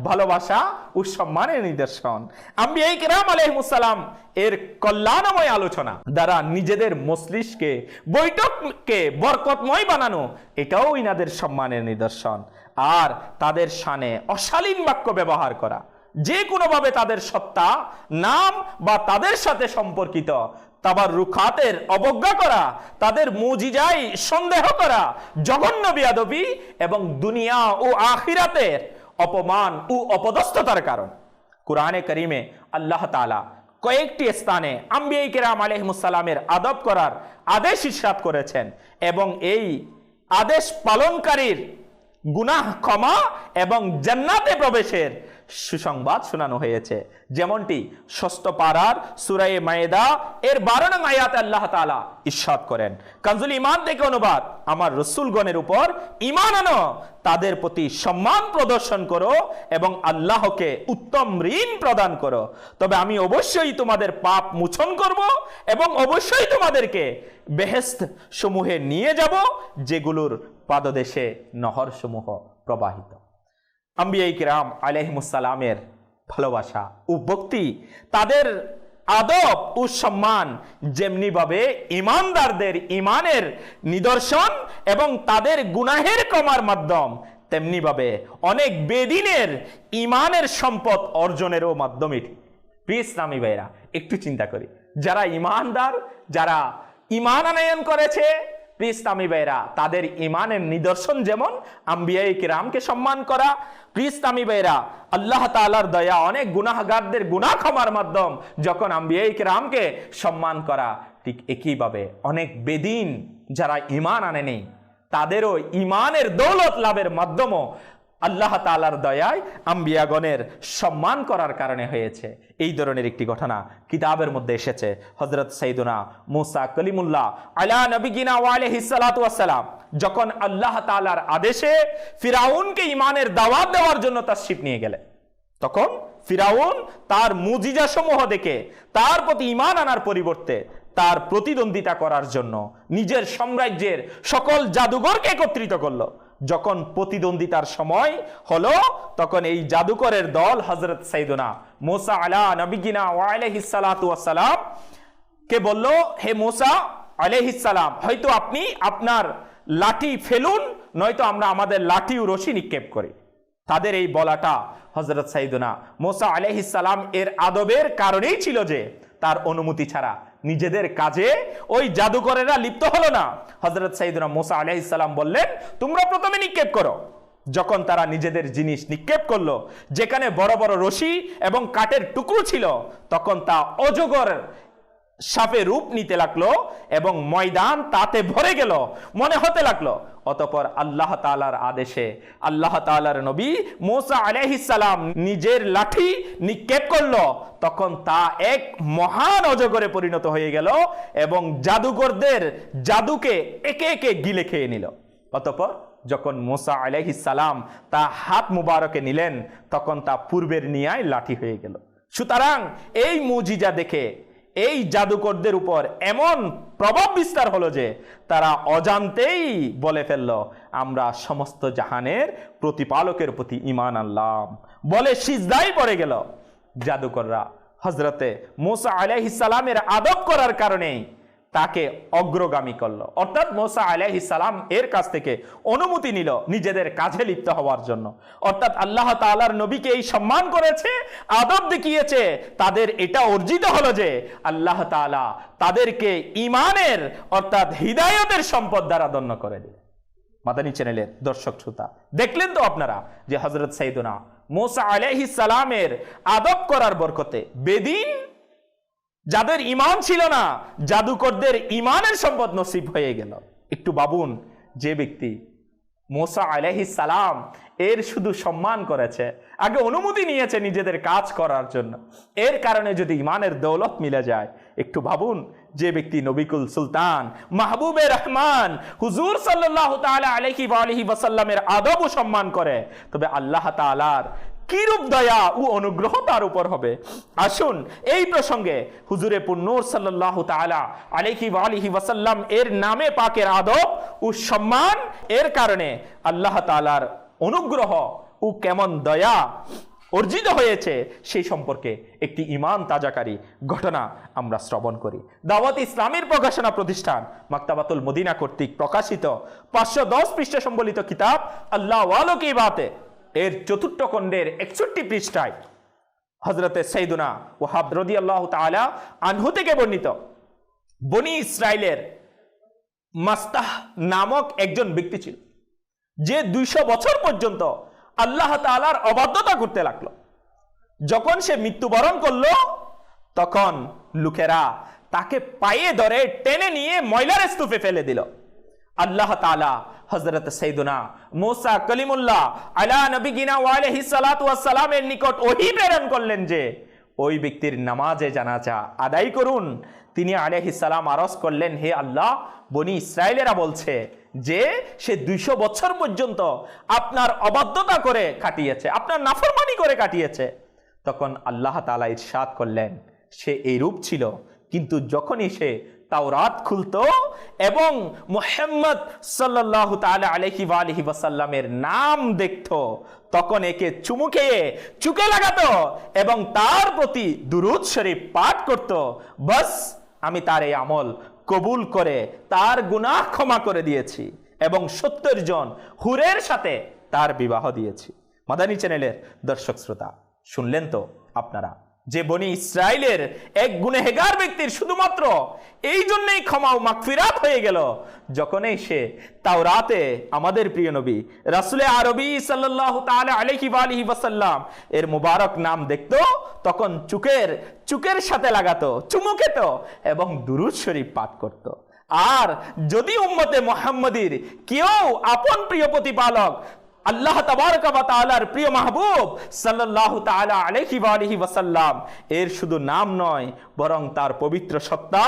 ভালোবাসা ও সম্মানের নিদর্শন। আম্বিয়ায়ে কেরাম আলাইহিমুসসালাম এর কল্যাণময় আলোচনা দ্বারা নিজেদের মজলিসকে, বৈঠককে বরকতময় বানানো, এটাও ইনাদের সম্মানের নিদর্শন। আর তাদের শানে অশালীন বাক্য ব্যবহার করা, যে কোনোভাবে তাদের সত্তা, নাম বা তাদের সাথে সম্পর্কিত তাবাররুকাতের অবজ্ঞা করা, তাদের মুজিজায় সন্দেহ করা জঘন্য বেয়াদবি এবং দুনিয়া ও আখিরাতের অপমান ও অপদস্থতার কারণ। কুরআনে কারীমে আল্লাহ তাআলা কয়েকটি স্থানে আম্বিয়ায়ে কেরাম আলাইহিমুসসালামের আদব করার আদেশ ইরশাদ করেছেন এবং এই আদেশ পালনকারীর গুনাহ ক্ষমা এবং জান্নাতে প্রবেশের সুসংবাদ শোনানো হয়েছে। যেমনটি ষষ্ঠ পারার সূরা মায়েদা এর 12 নং আয়াতে আল্লাহ তাআলা ইরশাদ করেন, কানজুল ঈমান থেকে অনুবাদ, আমার রাসূলগণের উপর ঈমান আনো, তাদের প্রতি সম্মান প্রদর্শন করো এবং আল্লাহকে উত্তম ঋণ প্রদান করো, তবে আমি অবশ্যই তোমাদের পাপ মোচন করব এবং অবশ্যই তোমাদেরকে বেহেশত সমূহে নিয়ে যাব, যেগুলোর পাদদেশে নহরসমূহ প্রবাহিত। আম্বিয়ায়ে কিরাম আলাইহিমুসসালামের ভালোবাসা ও ভক্তি, তাদের আদব ও সম্মান যেমনিভাবে ঈমানদারদের ঈমানের নিদর্শন এবং তাদের গুনাহের ক্ষমার মাধ্যম, তেমনিভাবে অনেক বেদিনের ঈমানের সম্পদ অর্জনেরও মাধ্যমে। প্রিয় ইসলামী ভাইরা, একটু চিন্তা করি, যারা ঈমানদার, যারা ঈমান আনয়ন করেছে, প্রিয় ইসলামী ভাইরা, তাদের ঈমানের নিদর্শন যেমন আম্বিয়ায়ে কিরামকে সম্মান করা। প্রিয় ইসলামী ভাইরা, আল্লাহ তাআলার দয়া অনেক গুনাহগারদের গুনাহ ক্ষমার মাধ্যম যখন আম্বিয়ায়ে কিরামকে সম্মান করা, ঠিক একইভাবে অনেক বেদিন যারা ঈমান আনেনি, তাদেরও ঈমানের দৌলত লাভের মাধ্যমও আল্লাহ তাআলার দয়ায় আম্বিয়াগণের সম্মান করার কারণে হয়েছে। এই ধরনের একটি ঘটনা কিতাবের মধ্যে এসেছে। হযরত সাইয়্যিদুনা মুসা কলিমুল্লাহ আলা নবিয়িনা ওয়া আলাইহিস সালাতু ওয়াস সালাম যখন আল্লাহ তাআলার আদেশে ফিরাউনকে ঈমানের দাওয়াত দেওয়ার জন্য তাশরীফ নিয়ে গেলেন, তখন ফিরাউন তার মুজিজা সমূহ দেখে তার প্রতি ঈমান আনার পরিবর্তে তার প্রতিদ্বন্দ্বিতা করার জন্য নিজের সাম্রাজ্যের সকল জাদুঘরকে একত্রিত করলো। যখন প্রতিদ্বন্দ্বিতার সময় হলো, তখন এই জাদুকরের দল হযরত সাইয়্যিদুনা মুসা আলা নবিয়িনা ওয়া আলাইহিস সালাতু ওয়াস সালাম কে বলল, হে মুসা আলাইহিস সালাম, হয়তো আপনি আপনার লাঠি ফেলুন, নয়তো আমরা আমাদের লাঠি ও রশি নিক্ষেপ করি। তাদের এই বলাটা হযরত সাইয়্যিদুনা মুসা আলাইহিস সালাম এর আদবের কারণেই ছিল যে তার অনুমতি ছাড়া নিজেদের কাজে ওই জাদুকরেরা লিপ্ত হলো না। হযরত সাইয়্যিদুনা মুসা আলাইহিস সালাম বললেন, তোমরা প্রথমে নিক্ষেপ করো। যখন তারা নিজেদের জিনিস নিক্ষেপ করলো, যেখানে বড় বড় রশি এবং কাঠের টুকরো ছিল, তখন তা অজগর সাপে রূপ নিতে লাগলো এবং ময়দান তাতে ভরে গেল মনে হতে লাগলো। অতঃপর আল্লাহ তাআলার আদেশে আল্লাহ তাআলার নবী মুসা আলাইহিস সালাম নিজের লাঠি নিক্ষেপ করলো, তখন তা এক মহান অজগরে পরিণত হয়ে গেল এবং জাদুকরদের জাদুকে একে একে গিলে খেয়ে নিল। অতঃপর যখন মুসা আলাইহিস সালাম তা হাত মুবারকে নিলেন, তখন তা পূর্বের ন্যায় লাঠি হয়ে গেল। সুতরাং এই মুজিজা দেখে এই জাদুকরদের উপর এমন প্রভাব বিস্তার হলো যে তারা অজান্তেই বলে ফেলল, আমরা সমস্ত জাহানের প্রতিপালকের প্রতি ঈমান আনলাম, বলে সিজদায় পড়ে গেল। জাদুকররা হযরতে মুসা আলাইহিস সালামের আদব করার কারণে তাকে অগ্রগামী করলো, অর্থাৎ মুসা আলাইহিস সালাম এর কাছ থেকে অনুমতি নিল নিজেদের কাজে লিপ্ত হওয়ার জন্য। অর্থাৎ আল্লাহ তাআলার নবীকে এই সম্মান করেছে, আদব দেখিয়েছে, তাদের এটা অর্জিত হলো যে আল্লাহ তাআলা তাদেরকে ঈমানের অর্থাৎ হিদায়াতের সম্পদ দ্বারা ধন্য করে দিলেন। মাদানী চ্যানেলের দর্শক শ্রোতা, দেখলেন তো আপনারা যে হযরত সাইয়্যিদুনা মুসা আলাইহিস সালামের আদব করার বরকতে বেদিন যাদের ঈমান ছিল না, জাদুকরদের ঈমানের সম্পদ নসিব হয়ে গেল। একটু ভাবুন, যে ব্যক্তি মুসা আলাইহিস সালাম এর শুধু সম্মান করেছে, আগে অনুমতি নিয়েছে নিজেদের কাজ করার জন্য, এর কারণে যদি ঈমানের দৌলত মিলে যায়, একটু ভাবুন যে ব্যক্তি নবিকুল সুলতান মাহবুবে রহমান হুজুর সাল্লাল্লাহু তাআলা আলাইহি ওয়া আলিহি ওয়াসাল্লামের আদব ও সম্মান করে, তবে আল্লাহ তাআলার কিরূপ দয়া ও অনুগ্রহ তার উপর হবে। আসুন এই প্রসঙ্গে হুজুরে পুন্নূর সাল্লাল্লাহু তাআলা আলাইহি ওয়া আলিহি ওয়াসাল্লাম এর নামে পাকের আদব ও সম্মান এর কারণে আল্লাহ তাআলার অনুগ্রহ ও কেমন দয়া অর্জিত হয়েছে সেই সম্পর্কে একটি ঈমান তাজাকারী ঘটনা আমরা শ্রবণ করি। দাওয়াত ইসলামের প্রকাশনা প্রতিষ্ঠান মাকতাবাতুল মদিনা কর্তৃক প্রকাশিত 510 পৃষ্ঠা সম্বলিত কিতাব আল্লাহ ওয়ালো কি বাতে এর 4th খণ্ডের 61 পৃষ্ঠায় হযরতে সাইয়্যিদুনা ওয়াহাব রাদিয়াল্লাহু তাআলা আনহু থেকে বর্ণিত, বনি ইসরাইলের মাস্তাহ নামক একজন ব্যক্তি ছিল, যে 200 বছর পর্যন্ত আল্লাহ তাআলার অবাধ্যতা করতে লাগলো। যখন সে মৃত্যুবরণ করলো তখন লোকেরা তাকে পায়ে ধরে টেনে নিয়ে ময়লার স্তূপে ফেলে দিল। আল্লাহ তাআলা হযরত সাইয়্যিদুনা মুসা কলিমুল্লাহ আলা নবিয়িনা ওয়া আলাইহিস সালাতু ওয়াস সালামের নিকট ওহী প্রেরণ করলেন যে ওই ব্যক্তির নামাজে জানাজা আদায় করুন। তিনি আলাইহিস সালাম আরজ করলেন, হে আল্লাহ, বনি ইসরাইলেরা বলছে যে সে 200 বছর পর্যন্ত আপনার অবাধ্যতা করে কাটিয়েছে, আপনার নাফরমানি করে কাটিয়েছে। তখন আল্লাহ তাআলা ইরশাদ করলেন, সে এইরূপ ছিল, কিন্তু যখনই সে তাওরাত খুলতো এবং মুহাম্মদ সাল্লাল্লাহু তাআলা আলাইহি ওয়া আলিহি ওয়াসাল্লামের নাম দেখতো তখন একে চুমু খেয়ে চুকে লাগাতো এবং তার প্রতি দুরূদ শরীফ পাঠ করত। বাস আমি তার এই আমল কবুল করে তার গুনাহ ক্ষমা করে দিয়েছি এবং 70 জন হুরের সাথে তার বিবাহ দিয়েছি। মাদানী চ্যানেলের দর্শক শ্রোতা, শুনলেন তো আপনারা যে বনি ইসরাইলের এক গুনেহগার ব্যক্তির শুধুমাত্র এই জন্যই ক্ষমা ও মাগফিরাত হয়ে গেল যখনই সে তাওরাতে আমাদের প্রিয় নবী রাসূলে আরবী সাল্লাল্লাহু তাআলা আলাইহি ওয়া আলিহি ওয়াসাল্লাম এর মুবারক নাম দেখতো, তখন চুকের সাথে লাগাতো, চুমু খেত এবং দুরূদ শরীফ পাঠ করত। আর যদি উম্মতে মুহাম্মাদীর কেউ আপন প্রিয় প্রতিপালক আল্লাহ তাবারক ওয়া তাআলার প্রিয় মাহবুব সাল্লাল্লাহু তাআলা আলাইহি ওয়া আলিহি ওয়াসাল্লাম এর শুধু নাম নয় বরং তার পবিত্র সত্তা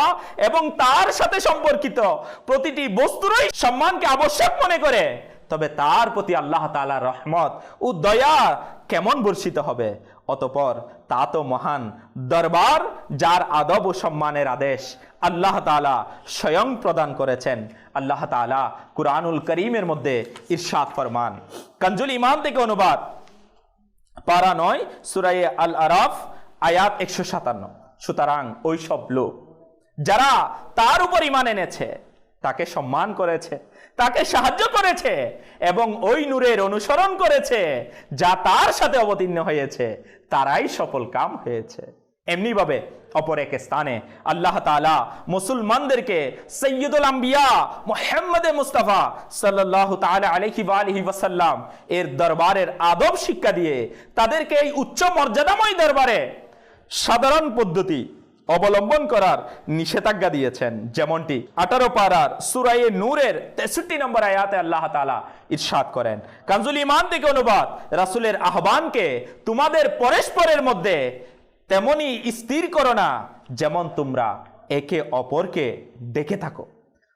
এবং তার সাথে সম্পর্কিত প্রতিটি বস্তুরই সম্মানকে আবশ্যক মনে করে, তবে তার প্রতি আল্লাহ তাআলার রহমত ও দয়া কেমন বর্ষিত হবে। অতঃপর তা তো মহান দরবার যার আদব ও সম্মানের আদেশ আল্লাহ তাআলা স্বয়ং প্রদান করেছেন। আল্লাহ তাআলা কুরআনুল কারীমের মধ্যে ইরশাদ ফরমান, কানজুল ঈমান থেকে অনুবাদ, পারা 9 সূরা আল আরাফ আয়াত 157। সুতরাং ওই সব লোক যারা তার উপর ঈমান এনেছে, তাকে সম্মান করেছে, তাকে সাহায্য করেছে এবং ওই নূরের অনুসরণ করেছে যা তার সাথে অবতীর্ণ হয়েছে, তারাই সফল কাম হয়েছে। এমনি ভাবে অপর এক স্থানে আল্লাহ তাআলা মুসলমানদেরকে সাইয়্যিদুল আম্বিয়া মুহাম্মদ মুস্তাফা সাল্লাল্লাহু তাআলা আলাইহি ওয়া আলিহি ওয়াসাল্লাম এর দরবারের আদব শিক্ষা দিয়ে তাদেরকে এই উচ্চ মর্যাদাময় দরবারে সাধারণ পদ্ধতি অবলম্বন করার নিষেধাজ্ঞা দিয়েছেন। যেমনটি 18 পারার সূরা নূরের 63 নম্বর আয়াতে আল্লাহ তাআলা ইরশাদ করেন, কানজুল ঈমান থেকে অনুবাদ, রাসূলের আহ্বানকে তোমাদের পরস্পরের মধ্যে তেমনি স্থির করো না যেমন তোমরা একে অপরকে দেখে থাকো।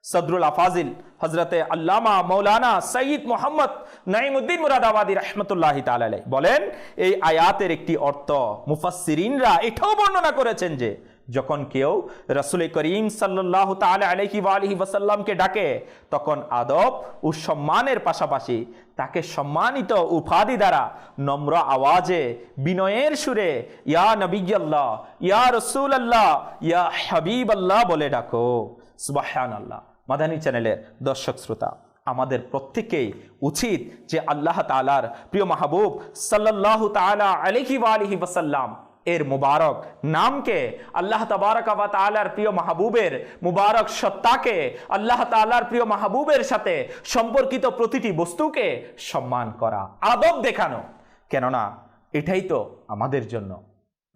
সদরুল আফাজিল হযরতে আল্লামা মাওলানা সৈয়দ মুহাম্মদ নাঈমউদ্দিন মুরাদাবাদী রাহমাতুল্লাহি তাআলা আলাইহি বলেন, এই আয়াতের একটি অর্থ মুফাসসিরিনরা এটাও বর্ণনা করেছেন যে যখন কেউ রাসূল করিম সাল্লাল্লাহু তাআলা আলাইহি ওয়া আলিহি ওয়াসাল্লামকে ডাকে তখন আদব ও সম্মানের পাশাপাশি তাকে সম্মানিত উপাধি দ্বারা নম্র আওয়াজে বিনয়ের সুরে ইয়া নবিয়াল্লাহ, ইয়া রাসূলুল্লাহ, ইয়া হাবিবাল্লাহ বলে ডাকো। সুবহানাল্লাহ। মাদানী চ্যানেলের দর্শক শ্রোতা, আমাদের প্রত্যেকেই উচিত যে আল্লাহ তাআলার প্রিয় মাহবুব সাল্লাল্লাহু তাআলা আলাইহি ওয়া আলিহি ওয়াসাল্লাম এর মুবারক নামকে, আল্লাহ তাবারক ওয়া তাআলার প্রিয় মাহবুবের মুবারক সত্তাকে, আল্লাহ তাআলার প্রিয় মাহবুবের সাথে সম্পর্কিত প্রতিটি বস্তুকে সম্মান করা, আদব দেখানো, কেননা এটাই তো আমাদের জন্য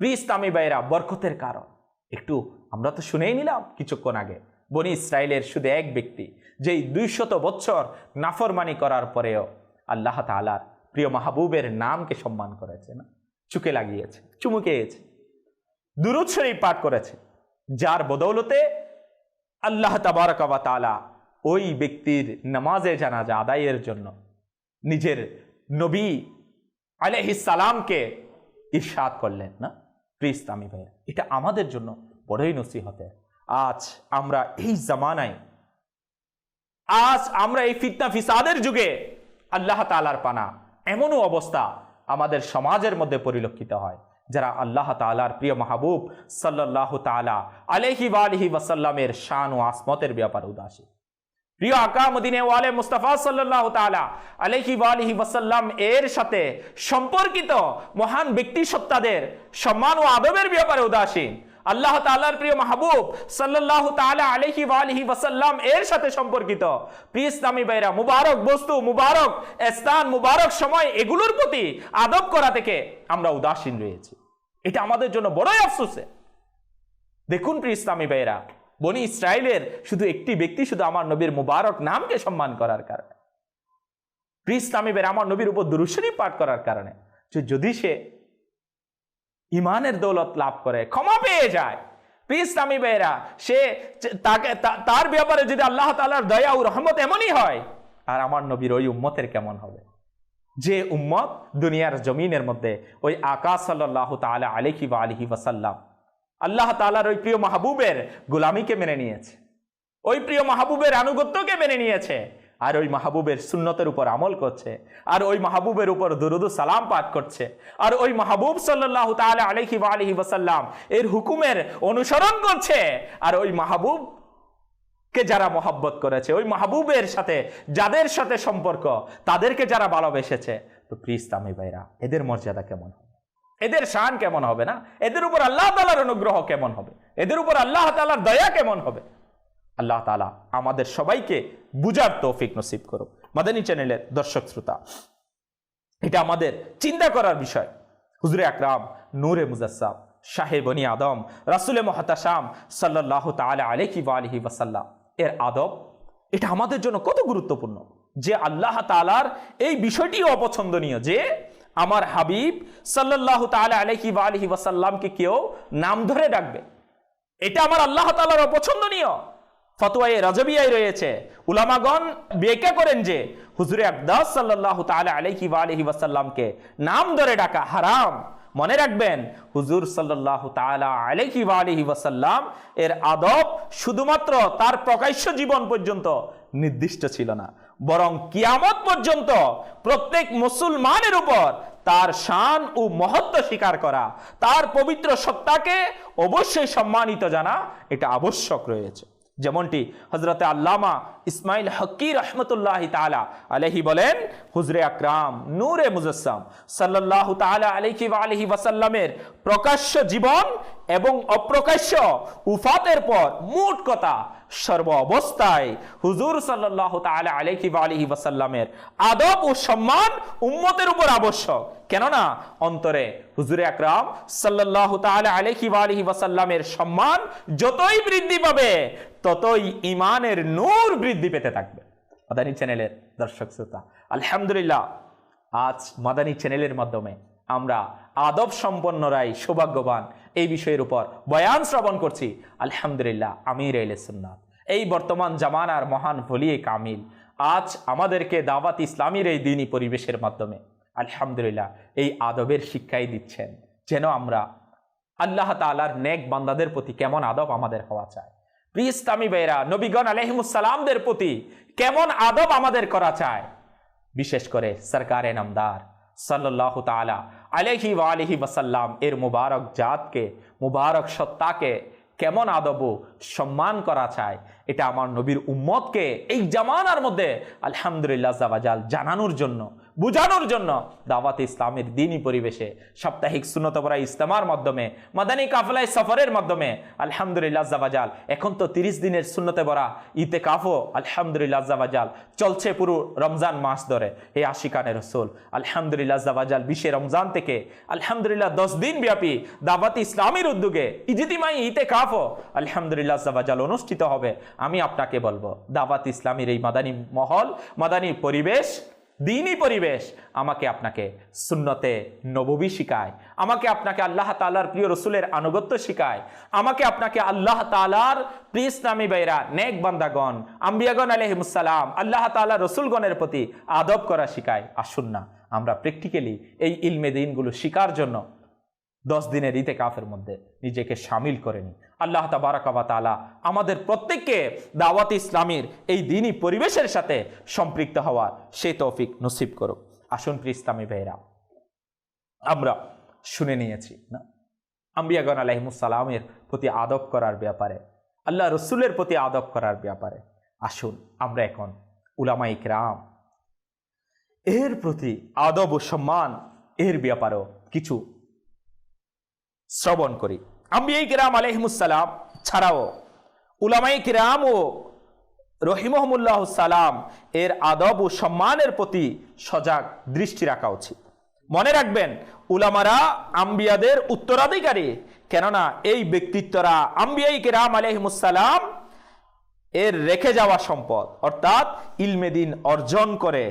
প্রিয় ইসলামী ভাইরা বরকতের কারণ। একটু আমরা তো শুনেই নিলাম কিছুক্ষণ আগে বনি ইসরাইলের শুধু এক ব্যক্তি যেই 200 বছর নাফরমানি করার পরেও আল্লাহ তাআলার প্রিয় মাহবুবের নামকে সম্মান করেছে, না চুকে লাগিয়েছে, চুমু খেয়েছে, দুরূদ শরীফ পাঠ করেছে, যার বদৌলতে আল্লাহ তাবারক ওয়া তাআলা ওই ব্যক্তির নামাজে জানাজা আদায়ের জন্য নিজের নবী আলাইহিস সালামকে ইরশাদ করলেন না। প্রিয় ইসলামী ভাই, এটা আমাদের জন্য বড়ই নসিহতের। আজ আমরা এই জামানায়, আজ আমরা এই ফিতনা ফিসাদের যুগে আল্লাহ তাআলার পানা এমনও অবস্থা আমাদের সমাজের মধ্যে পরিলক্ষিত হয়, যারা আল্লাহ তাআলার প্রিয় মাহবুব সাল্লাল্লাহু তাআলা আলাইহি ওয়া আলিহি ওয়াসাল্লামের শান ও আসমতের ব্যাপারে উদাসীন। প্রিয় আকা মদিনে ওয়ালে মুস্তাফা সাল্লাল্লাহু তাআলা আলাইহি ওয়া আলিহি ওয়াসাল্লাম এর সাথে সম্পর্কিত মহান ব্যক্তি সত্তাদের সম্মান ও আদবের ব্যাপারে উদাসীন। আল্লাহ তাআলার প্রিয় মাহবুব সাল্লাল্লাহু তাআলা আলাইহি ওয়া আলিহি ওয়াসাল্লাম এর সাথে সম্পর্কিত প্রিয় ইসলামী ভাইরা, মুবারক বস্তু, মুবারক স্থান, মুবারক সময়, এগুলোর প্রতি আদব করা থেকে আমরা উদাসীন রয়েছি। এটা আমাদের জন্য বড়ই আফসোসের। দেখুন প্রিয় ইসলামী ভাইরা, বনি ইসরায়েলের শুধু একটি ব্যক্তি শুধু আমার নবীর মুবারক নামকে সম্মান করার কারণে, প্রিয় ইসলামী ভাইরা, আমার নবীর উপর দুরূদ শরীফ পাঠ করার কারণে যদি সে ইমানের দৌলত লাভ করে, ক্ষমা পেয়ে যায়, প্রিয় ইসলামী ভাইরা, সে তার ব্যাপারে যদি আল্লাহ তাআলার দয়া ও রহমত এমনই হয়, আর আমার নবীর ওই উম্মতের কেমন হবে, যে উম্মত দুনিয়ার জমিনের মধ্যে ওই আকা সাল্লাল্লাহু তাআলা আলাইহি ওয়া আলিহি ওয়াসাল্লাম আল্লাহ তাআলার ওই প্রিয় মাহবুবের গোলামিকে মেনে নিয়েছে, ওই প্রিয় মাহবুবের আনুগত্যকে মেনে নিয়েছে, আর ওই মাহবুবের সুন্নতের উপর আমল করছে, আর ওই মাহবুবের উপর দুরূদ ও সালাম পাঠ করছে, আর ওই মাহবুব সাল্লাল্লাহু তাআলা আলাইহি ওয়া আলিহি ওয়াসাল্লাম এর হুকুমের অনুসরণ করছে, আর ওই মাহবুব কে যারা মহব্বত করেছে, ওই মাহবুবের সাথে যাদের সাথে সম্পর্ক, তাদেরকে যারা ভালোবেসেছে, তো প্রিয় ইসলামী ভাইরা, এদের মর্যাদা কেমন হবে, এদের শান কেমন হবে না, এদের উপর আল্লাহ তাআলার অনুগ্রহ কেমন হবে, এদের উপর আল্লাহ তাআলার দয়া কেমন হবে। আল্লাহ তাআলা আমাদের সবাইকে বুঝার তৌফিক নসিব করুক। মাদানী চ্যানেলের দর্শক শ্রোতা, এটা আমাদের চিন্তা করার বিষয়। হুজুরে আকরাম নূরে মুজাসসাম শাহে বনি আদম রাসূলে মুহতাশাম সাল্লাল্লাহু তাআলা আলাইহি ওয়া আলিহি ওয়াসাল্লাম এর আদব, এটা আমাদের জন্য কত গুরুত্বপূর্ণ, যে আল্লাহ তাআলার এই বিষয়টিও অপছন্দনীয় যে আমার হাবিব সাল্লাল্লাহু তাআলা আলাইহি ওয়া আলিহি ওয়াসাল্লামকে কেউ নাম ধরে ডাকবে, এটা আমার আল্লাহ তাআলার অপছন্দনীয়। ফতোয়ায়ে রাজবিয়ায় রয়েছে, উলামাগণ ব্যাখ্যা করেন যে হুজুরে আকদাস সাল্লাল্লাহু তাআলা আলাইহি ওয়া আলিহি ওয়াসাল্লামকে নাম ধরে ডাকা হারাম। মনে রাখবেন, হুজুর সাল্লাল্লাহু তাআলা আলাইহি ওয়া আলিহি ওয়াসাল্লাম এর আদব শুধুমাত্র তার প্রকাশ্য জীবন পর্যন্ত নির্দিষ্ট ছিল না, বরং কিয়ামত পর্যন্ত প্রত্যেক মুসলমানের উপর তার শান ও মহত্ব স্বীকার করা, তার পবিত্র সত্তাকে অবশ্যই সম্মানিত জানা, এটা আবশ্যক রয়েছে। যেমনটি হযরতে আল্লামা ইসমাইল হক্কি রহমতুল্লাহি তাআলা আলাইহি বলেন, হুজুরে আকরাম নূরে মুজাসসাম সাল্লাল্লাহু তাআলা আলাইহি ওয়া আলিহি ওয়াসাল্লামের প্রকাশ্য জীবন এবং অপ্রকাশ্য উফাতের পর মোট কথা সর্ব অবস্থায় হুজুর সাল্লাল্লাহু তাআলা আলাইহি ওয়া আলিহি ওয়াসাল্লামের আদব ও সম্মান উম্মতের উপর আবশ্যক। কেননা অন্তরে হুজুরে আকরাম সাল্লাল্লাহু তাআলা আলাইহি ওয়া আলিহি ওয়াসাল্লামের সম্মান যতই বৃদ্ধি পাবে, ততই ঈমানের নূর বৃদ্ধি পেতে থাকবে। মাদানী চ্যানেলের দর্শক শ্রোতা, আলহামদুলিল্লাহ, আজ মাদানী চ্যানেলের মাধ্যমে আমরা আদব সম্পন্নরাই সৌভাগ্যবান এই বিষয়ের উপর বয়ান শ্রবণ করছি। আলহামদুলিল্লাহ, আমির আহলে সুন্নাত এই বর্তমান জামানার মহান ওলি কামিল আজ আমাদেরকে দাওয়াত ইসলামীর এই দ্বীনি পরিবেশের মাধ্যমে আলহামদুলিল্লাহ এই আদবের শিক্ষাই দিচ্ছেন, যেন আমরা আল্লাহ তাআলার নেক বান্দাদের প্রতি কেমন আদব আমাদের হওয়া চায়। প্রিয় ইসলামী ভাইরা, নবীগণ আলাইহিমুস সালামদের প্রতি কেমন আদব আমাদের করা চায়, বিশেষ করে সরকারে নামদার সাল্লাল্লাহু তাআলা আলাইহি ওয়া আলিহি ওয়াসাল্লাম এর মুবারক জাতকে, মুবারক সত্তাকে কেমন আদব সম্মান করা চায়, এটা আমার নবীর উম্মতকে এই জামানার মধ্যে আলহামদুলিল্লাহ আজ্জা ওয়া জাল জানানোর জন্য, বুঝানোর জন্য দাওয়াত ইসলামের দ্বীনি পরিবেশে সাপ্তাহিক সুন্নত পড়া ইজতেমার মাধ্যমে, মাদানী কাফেলায় সফরের মাধ্যমে আলহামদুলিল্লাহ আজ্জা ওয়া জাল এখন তো 30 দিনের সুন্নতে পড়া ইতিকাফও আলহামদুলিল্লাহ আজ্জা ওয়া জাল চলছে পুরো রমজান মাস ধরে। এই আশিকানে রাসূল আলহামদুলিল্লাহ আজ্জা ওয়া জাল 20 রমজান থেকে আলহামদুলিল্লাহ 10 দিন ব্যাপী দাওয়াত ইসলামের উদ্যোগে ইজতিমাই ইতিকাফও আলহামদুলিল্লাহ আজ্জা ওয়া জাল অনুষ্ঠিত হবে। আমি আপনাকে বলবো, দাওয়াত ইসলামের এই মাদানী মহল, মাদানী পরিবেশ, দ্বীনি পরিবেশ আমাকে আপনাকে সুন্নতে নববী শিখায়, আমাকে আপনাকে আল্লাহ তাআলার প্রিয় রসুলের আনুগত্য শিখায়, আমাকে আপনাকে আল্লাহ তাআলার প্রিয় ইসলামী ভাইরা, নেক বান্দাগণ, আম্বিয়াগণ আলাইহিমুস সালাম, আল্লাহ তাআলার রসুলগণের প্রতি আদব করা শিখায়। আসুন না আমরা প্র্যাকটিক্যালি এই ইলমে দিনগুলো শিকার জন্য 10 দিনের ইতিকাফের মধ্যে নিজেকে শামিল করে নিই। আল্লাহ তাবারাক ওয়া তাআলা আমাদের প্রত্যেককে দাওয়াত ইসলামীর এই দ্বীনি পরিবেশের সাথে সম্পৃক্ত হওয়ার সেই তৌফিক নসিব করুক। আসুন প্রিয় ইসলামী ভাইরা, আমরা শুনে নিয়েছি না আম্বিয়াগণ আলাইহিমুস সালামের প্রতি আদব করার ব্যাপারে, আল্লাহ রসুলের প্রতি আদব করার ব্যাপারে। আসুন আমরা এখন উলামায়ে কেরাম এর প্রতি আদব ও সম্মান এর ব্যাপারেও কিছু শ্রবণ করি। আম্বিয়ায়ে কেরাম আলাইহিমুস সালাম ছাড়াও উলামায়ে কেরাম ও রহিমহুমুল্লাহ সালাম এর আদব ও সম্মানের প্রতি সজাগ দৃষ্টি রাখা উচিত। মনে রাখবেন, উলামারা আম্বিয়াদের উত্তরাধিকারী, কেননা এই ব্যক্তিত্বরা আম্বিয়ায়ে কেরাম আলাইহিমুস সালাম এর রেখে যাওয়া সম্পদ অর্থাৎ ইলমে দিন অর্জন করে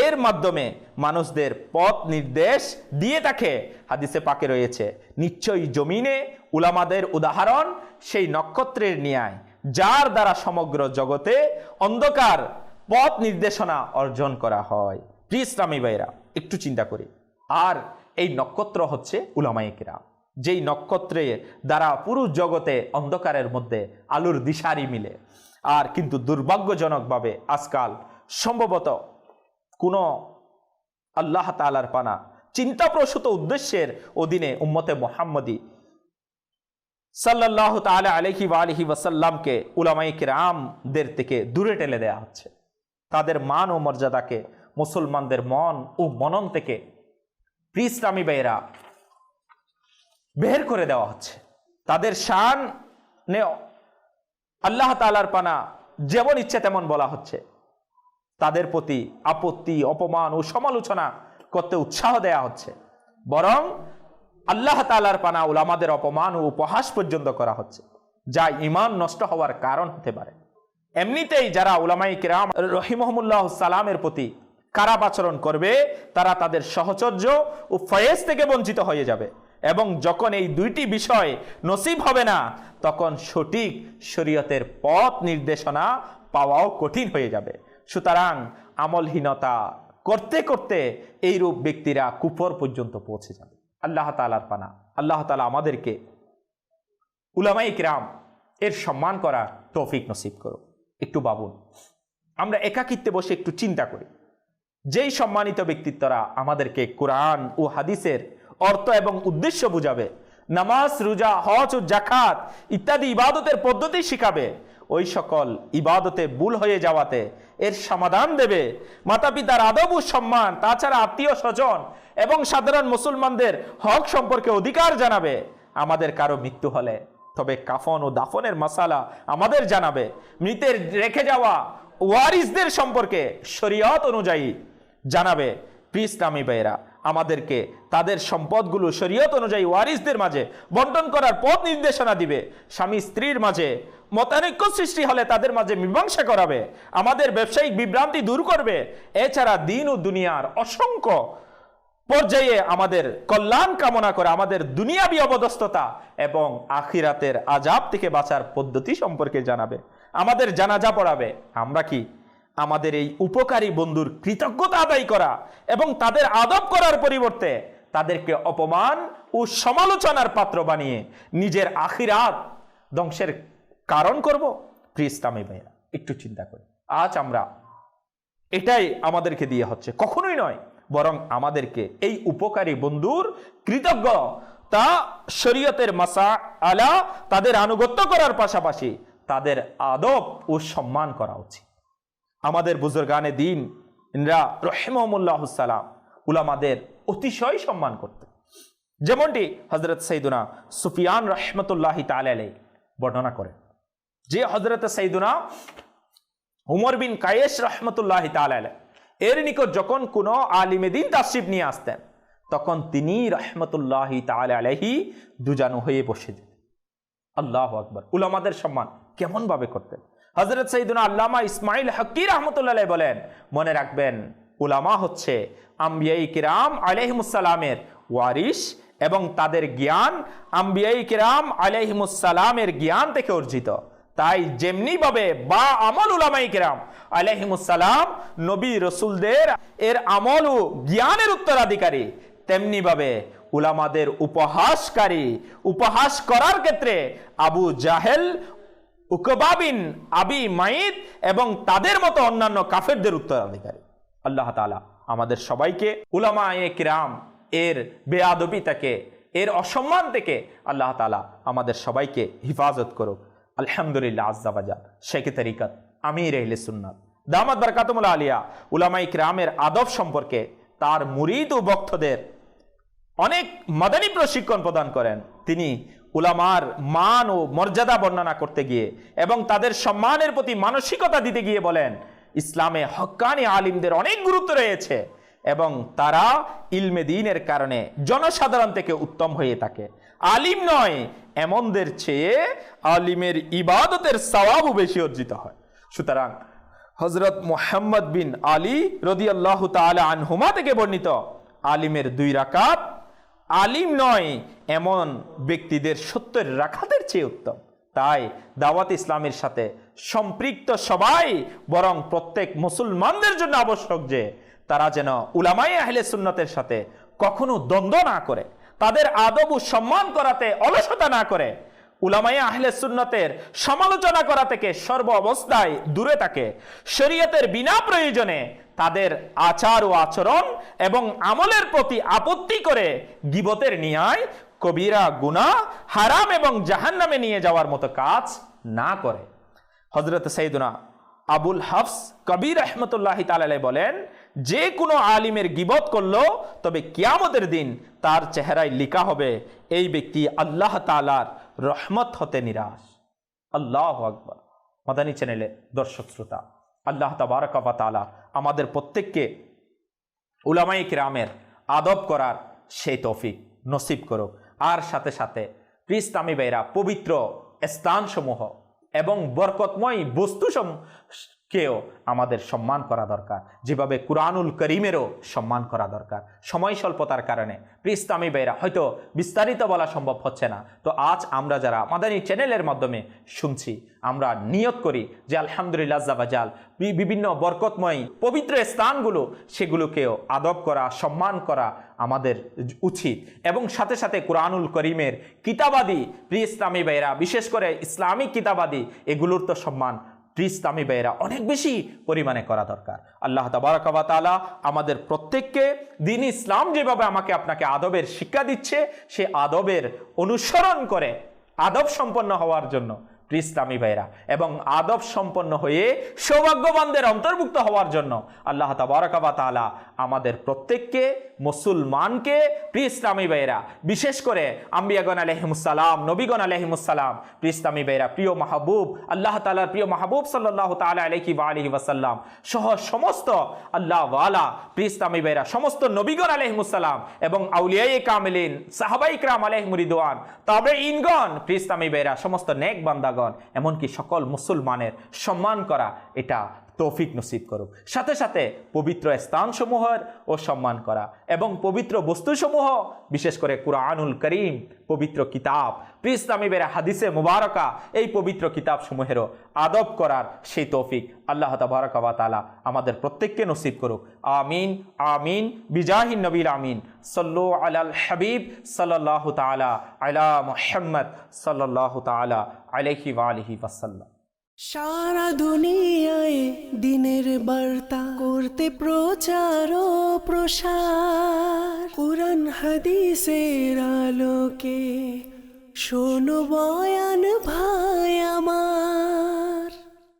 এর মাধ্যমে মানুষদের পথ নির্দেশ দিয়ে থাকে। হাদিসে পাকে রয়েছে, নিশ্চয়ই জমিনে উলামাদের উদাহরণ সেই নক্ষত্রের ন্যায় যার দ্বারা সমগ্র জগতে অন্ধকার পথ নির্দেশনা অর্জন করা হয়। প্রিয় ইসলামী ভাইরা, একটু চিন্তা করি, আর এই নক্ষত্র হচ্ছে উলামায়ে কেরাম, যেই নক্ষত্রে দ্বারা পুরো জগতে অন্ধকারের মধ্যে আলোর দিশারি মিলে। আর কিন্তু দুর্ভাগ্যজনকভাবে আজকাল সম্ভবত কোনো আল্লাহ তাআলার পানা চিন্তাপ্রসূত উদ্দেশ্যের অধীনে উম্মতে মুহাম্মদী সাল্লাল্লাহু তাআলা আলাইহি ওয়া আলিহি ওয়াসাল্লামকে উলামায়ে কেরামদের থেকে দূরে ঠেলে দেওয়া হচ্ছে। তাদের মান ও মর্যাদাকে মুসলমানদের মন ও মনন থেকে প্রিয় ইসলামী ভাইয়েরা বের করে দেওয়া হচ্ছে। তাদের শান আল্লাহ তাআলার পানা যেমন ইচ্ছে তেমন বলা হচ্ছে। তাদের প্রতি আপত্তি, অপমান ও সমালোচনা করতে উৎসাহ দেয়া হচ্ছে, বরং আল্লাহ তাআলার পানা উলামাদের অপমান ও উপহাস পর্যন্ত করা হচ্ছে, যা ঈমান নষ্ট হওয়ার কারণ হতে পারে। এমনিতেই যারা উলামায়ে কেরাম রহিমহুমুল্লাহ সালামের প্রতি খারাপ আচরণ করবে, তারা তাদের সহচর্য ও ফয়েজ থেকে বঞ্চিত হয়ে যাবে, এবং যখন এই দুইটি বিষয় নসিব হবে না, তখন সঠিক শরীয়তের পথ নির্দেশনা পাওয়াও কঠিন হয়ে যাবে। সুতরাং আমলহীনতা করতে করতে এইরূপ ব্যক্তিরা কুফর পর্যন্ত পৌঁছে যাবে। আল্লাহ তাআলার পানা, আল্লাহ তাআলা আমাদেরকে উলামায়ে কেরাম এর সম্মান করার তৌফিক নসিব করুন। একটু ভাবুন, আমরা একাকিত্বে বসে একটু চিন্তা করি, যেই সম্মানিত ব্যক্তিত্বরা আমাদেরকে কোরআন ও হাদিসের অর্থ এবং উদ্দেশ্য বুঝাবে, নামাজ, রোজা, হজ ও যাকাত ইত্যাদি ইবাদতের পদ্ধতি শিখাবে, ওই সকল ইবাদতে ভুল হয়ে যাওয়াতে এর সমাধান দেবে, মাতা পিতার আদব ও সম্মান, তাছাড়া আত্মীয় স্বজন এবং সাধারণ মুসলমানদের হক সম্পর্কে অধিকার জানাবে। আমাদের কারো মৃত্যু হলে তবে কাফন ও দাফনের মাসালা আমাদের জানাবে। মৃতের রেখে যাওয়া ওয়ারিসদের সম্পর্কে শরীয়ত অনুযায়ী জানাবে। প্রিয় ইসলামী ভাইয়েরা, আমাদেরকে তাদের সম্পদগুলো শরীয়ত অনুযায়ী ওয়ারিসদের মাঝে বন্টন করার পথ নির্দেশনা দিবে। স্বামী স্ত্রীর মাঝে মতানৈক্য সৃষ্টি হলে তাদের মাঝে মীমাংসা করাবে, আমাদের ব্যবসায়িক বিভ্রান্তি দূর করবে। এছাড়া দিন ও দুনিয়ার অসংখ্য পর্যায়ে আমাদের কল্যাণ কামনা করে আমাদের দুনিয়াবি অবস্থতা এবং আখিরাতের আযাব থেকে বাঁচার পদ্ধতি সম্পর্কে জানাবে, আমাদের জানাজা পড়াবে। আমরা কি আমাদের এই উপকারী বন্ধুর কৃতজ্ঞতা আদায় করা এবং তাদের আদব করার পরিবর্তে তাদেরকে অপমান ও সমালোচনার পাত্র বানিয়ে নিজের আখিরাত ধ্বংসের কারণ করব? প্রিয় ইসলামী ভাইরা, একটু চিন্তা করি। আজ আমরা এটাই আমাদেরকে দিয়ে হচ্ছে, কখনোই নয়, বরং আমাদেরকে এই উপকারী বন্ধুর কৃতজ্ঞতা শরীয়তের মাসাআলা তাদের আনুগত্য করার পাশাপাশি তাদের আদব ও সম্মান করা উচিত। আমাদের বুজুর্গানে দিন রহিমহুমুল্লাহ সালাম উলামাদের অতিশয় সম্মান করতেন, যেমনটি হযরত সাইয়্যিদুনা সুফিয়ান রাহমাতুল্লাহি তাআলা আলাইহি বর্ণনা করেন যে হযরত সাইয়্যিদুনা উমর বিন কায়েস রাহমাতুল্লাহি তাআলা আলাইহি এর নিকট যখন কোনো আলিমে দিন তাশরিফ নিয়ে আসতেন, তখন তিনি রাহমাতুল্লাহি তাআলা আলাইহি দুজানু হয়ে বসে যেতেন। আল্লাহু আকবার! উলামাদের সম্মান কেমন ভাবে করতেন। হযরত সাইয়্যিদুনা আল্লামা ইসমাইল হক্কি রাহমাতুল্লাহ আলাইহি বলেন, মনে রাখবেন, উলামা হচ্ছে আম্বিয়ায়ে কিরাম আলাইহিমুস সালামের ওয়ারিস এবং তাদের জ্ঞান আম্বিয়ায়ে কিরাম আলাইহিমুস সালামের জ্ঞান থেকে অর্জিত। তাই যেমনিভাবে বা আমল উলামায়ে কেরাম আলাইহিমুসসালাম নবী রসুলদের এর আমল ও জ্ঞানের উত্তরাধিকারী, তেমনিভাবে উলামাদের উপহাস করার ক্ষেত্রে আবু জাহেল, উকবা বিন আবি মাইত এবং তাদের মতো অন্যান্য কাফেরদের উত্তরাধিকারী। আল্লাহ তাআলা আমাদের সবাইকে উলামায়ে কিরাম এর বেয়াদবি থেকে, এর অসম্মান থেকে আল্লাহ তাআলা আমাদের সবাইকে হিফাজত করুক। আলহামদুলিল্লাহ আজ্জা ওয়াজাল। শেখ তরিকত আমির আহলে সুন্নাত দামাত বারকাতুল আলিয়া উলামায়ে কিরামের আদব সম্পর্কে তার মুরিদ ও ভক্তদের অনেক মাদানী প্রশিক্ষণ প্রদান করেন। তিনি উলামার মান ও মর্যাদা বর্ণনা করতে গিয়ে এবং তাদের সম্মানের প্রতি মানসিকতা দিতে গিয়ে বলেন, ইসলামে হক্কানি আলিমদের অনেক গুরুত্ব রয়েছে এবং তারা ইলমে দ্বীনের কারণে জনসাধারণ থেকে উত্তম হয়ে থাকে। আলিম নয় এমনদের চেয়ে আলিমের ইবাদতের সওয়াবও বেশি অর্জিত হয়। সুতরাং হযরত মুহাম্মদ বিন আলী রাদিয়াল্লাহু তাআলা আনহুমা থেকে বর্ণিত, আলিমের 2 রাকাত আলিম নয় এমন ব্যক্তিদের 70 রাকাতের চেয়ে উত্তম। তাই দাওয়াত ইসলামের সাথে সম্পৃক্ত সবাই, বরং প্রত্যেক মুসলমানদের জন্য আবশ্যক যে তারা যেন উলামায়ে আহলে সুন্নতের সাথে কখনো দ্বন্দ্ব না করে, তাদের আদব ও সম্মান করাতে অলসতা না করে, উলামায়ে আহলে সুন্নতের সমালোচনা করা থেকে সর্ব অবস্থায় দূরে থাকে, শরীয়তের বিনা প্রয়োজনে তাদের আচার ও আচরণ এবং আমলের প্রতি আপত্তি করে গীবতের নিয়ায় কবিরা গুনাহ, হারাম এবং জাহান্নামে নিয়ে যাওয়ার মতো কাজ না করে। হযরত সাইয়্যিদুনা আবুল হাফস কবির রহমতুল্লাহি তাআলা আলাইহি বলেন, যে কোনো আলিমের গীবত করলো তবে কিয়ামতের দিন তার চেহারায় লেখা হবে, এই ব্যক্তি আল্লাহ তাআলার রহমত হতে নিরাশ। আল্লাহু আকবার। মাদানী চ্যানেলের দর্শক শ্রোতা, আল্লাহ তাবারাকা ওয়া তাআলা আমাদের প্রত্যেককে উলামায়ে কিরামের আদব করার সেই তৌফিক নসিব করুক। আর সাথে সাথে ইসলামী ভাইরা পবিত্র স্থানসমূহ এবং বরকতময় বস্তুকেও আমাদের সম্মান করা দরকার, যেভাবে কুরআনুল করিমেরও সম্মান করা দরকার। সময় স্বল্পতার কারণে ইসলামী ভাইরা হয়তো বিস্তারিত বলা সম্ভব হচ্ছে না। তো আজ আমরা যারা মাদানী চ্যানেলের মাধ্যমে শুনছি, আমরা নিয়ত করি যে আলহামদুলিল্লাহ আজ্জা ওয়াজাল বিভিন্ন বরকতময় পবিত্র স্থানগুলো সেগুলোকেও আদব করা, সম্মান করা আমাদের উচিত। এবং সাথে সাথে কুরআনুল করিমের কিতাবাদি ইসলামী ভাইরা, বিশেষ করে ইসলামিক কিতাবাদি, এগুলোর তো সম্মান ইসলামী ভাইরা অনেক বেশি পরিমাণে করা দরকার। আল্লাহ তাবারাকা ওয়া তাআলা আমাদের প্রত্যেককে দ্বীন ইসলাম যেভাবে আমাকে আপনাকে আদবের শিক্ষা দিচ্ছে, সে আদবের অনুসরণ করে আদব সম্পন্ন হওয়ার জন্য ইসলামী ভাইরা এবং আদব সম্পন্ন হয়ে সৌভাগ্যবানদের অন্তর্ভুক্ত হওয়ার জন্য আল্লাহ তাবারাকা ওয়া তাআলা আমাদের প্রত্যেককে, মুসলমানকে, ইসলামী ভাইরা, বিশেষ করে আম্বিয়াগণ আলাইহিমুসসালাম, নবীগণ আলাইহিমুসসালাম, ইসলামী ভাইরা প্রিয় মাহবুব, আল্লাহ তাআলার প্রিয় মাহবুব সাল্লাল্লাহু তাআলা আলাইহি ওয়া আলিহি ওয়াসাল্লাম সহ সমস্ত আল্লাহ ওয়ালা ইসলামী ভাইরা, সমস্ত নবীগণ আলাইহিমুসসালাম এবং আউলিয়ায়ে কামিলিন, সাহাবায়ে কিরাম আলাইহিমুর রিদওয়ান, তাবেঈনগণ, ইসলামী ভাইরা, সমস্ত নেক বান্দা, এমনকি সকল মুসলমানের সম্মান করা, এটা তৌফিক নসিব করুক। সাথে সাথে পবিত্র স্থানসমূহের ও সম্মান করা এবং পবিত্র বস্তুসমূহ, বিশেষ করে কুরআনুল করিম পবিত্র কিতাব, ইসলামী বেরা হাদিসে মুবারকা, এই পবিত্র কিতাব সমূহেরও আদব করার সেই তৌফিক আল্লাহ তাবারাকা ওয়া তাআলা আমাদের প্রত্যেককে নসিব করুক। আমিন আমিন বিজাহিন নবীল আমিন। সাল্লু আলাল হাবিব সাল্লাল্লাহু তাআলা আলা মুহাম্মদ সাল্লাল্লাহু তাআলা আলাইহি ওয়া আলিহি ওয়াসাল্লাম। সারা দুনিয়ায় দিনের বার্তা করতে প্রচার ও প্রসার, কুরআন হাদিসের আলোকে শোনো বয়ান ভাই।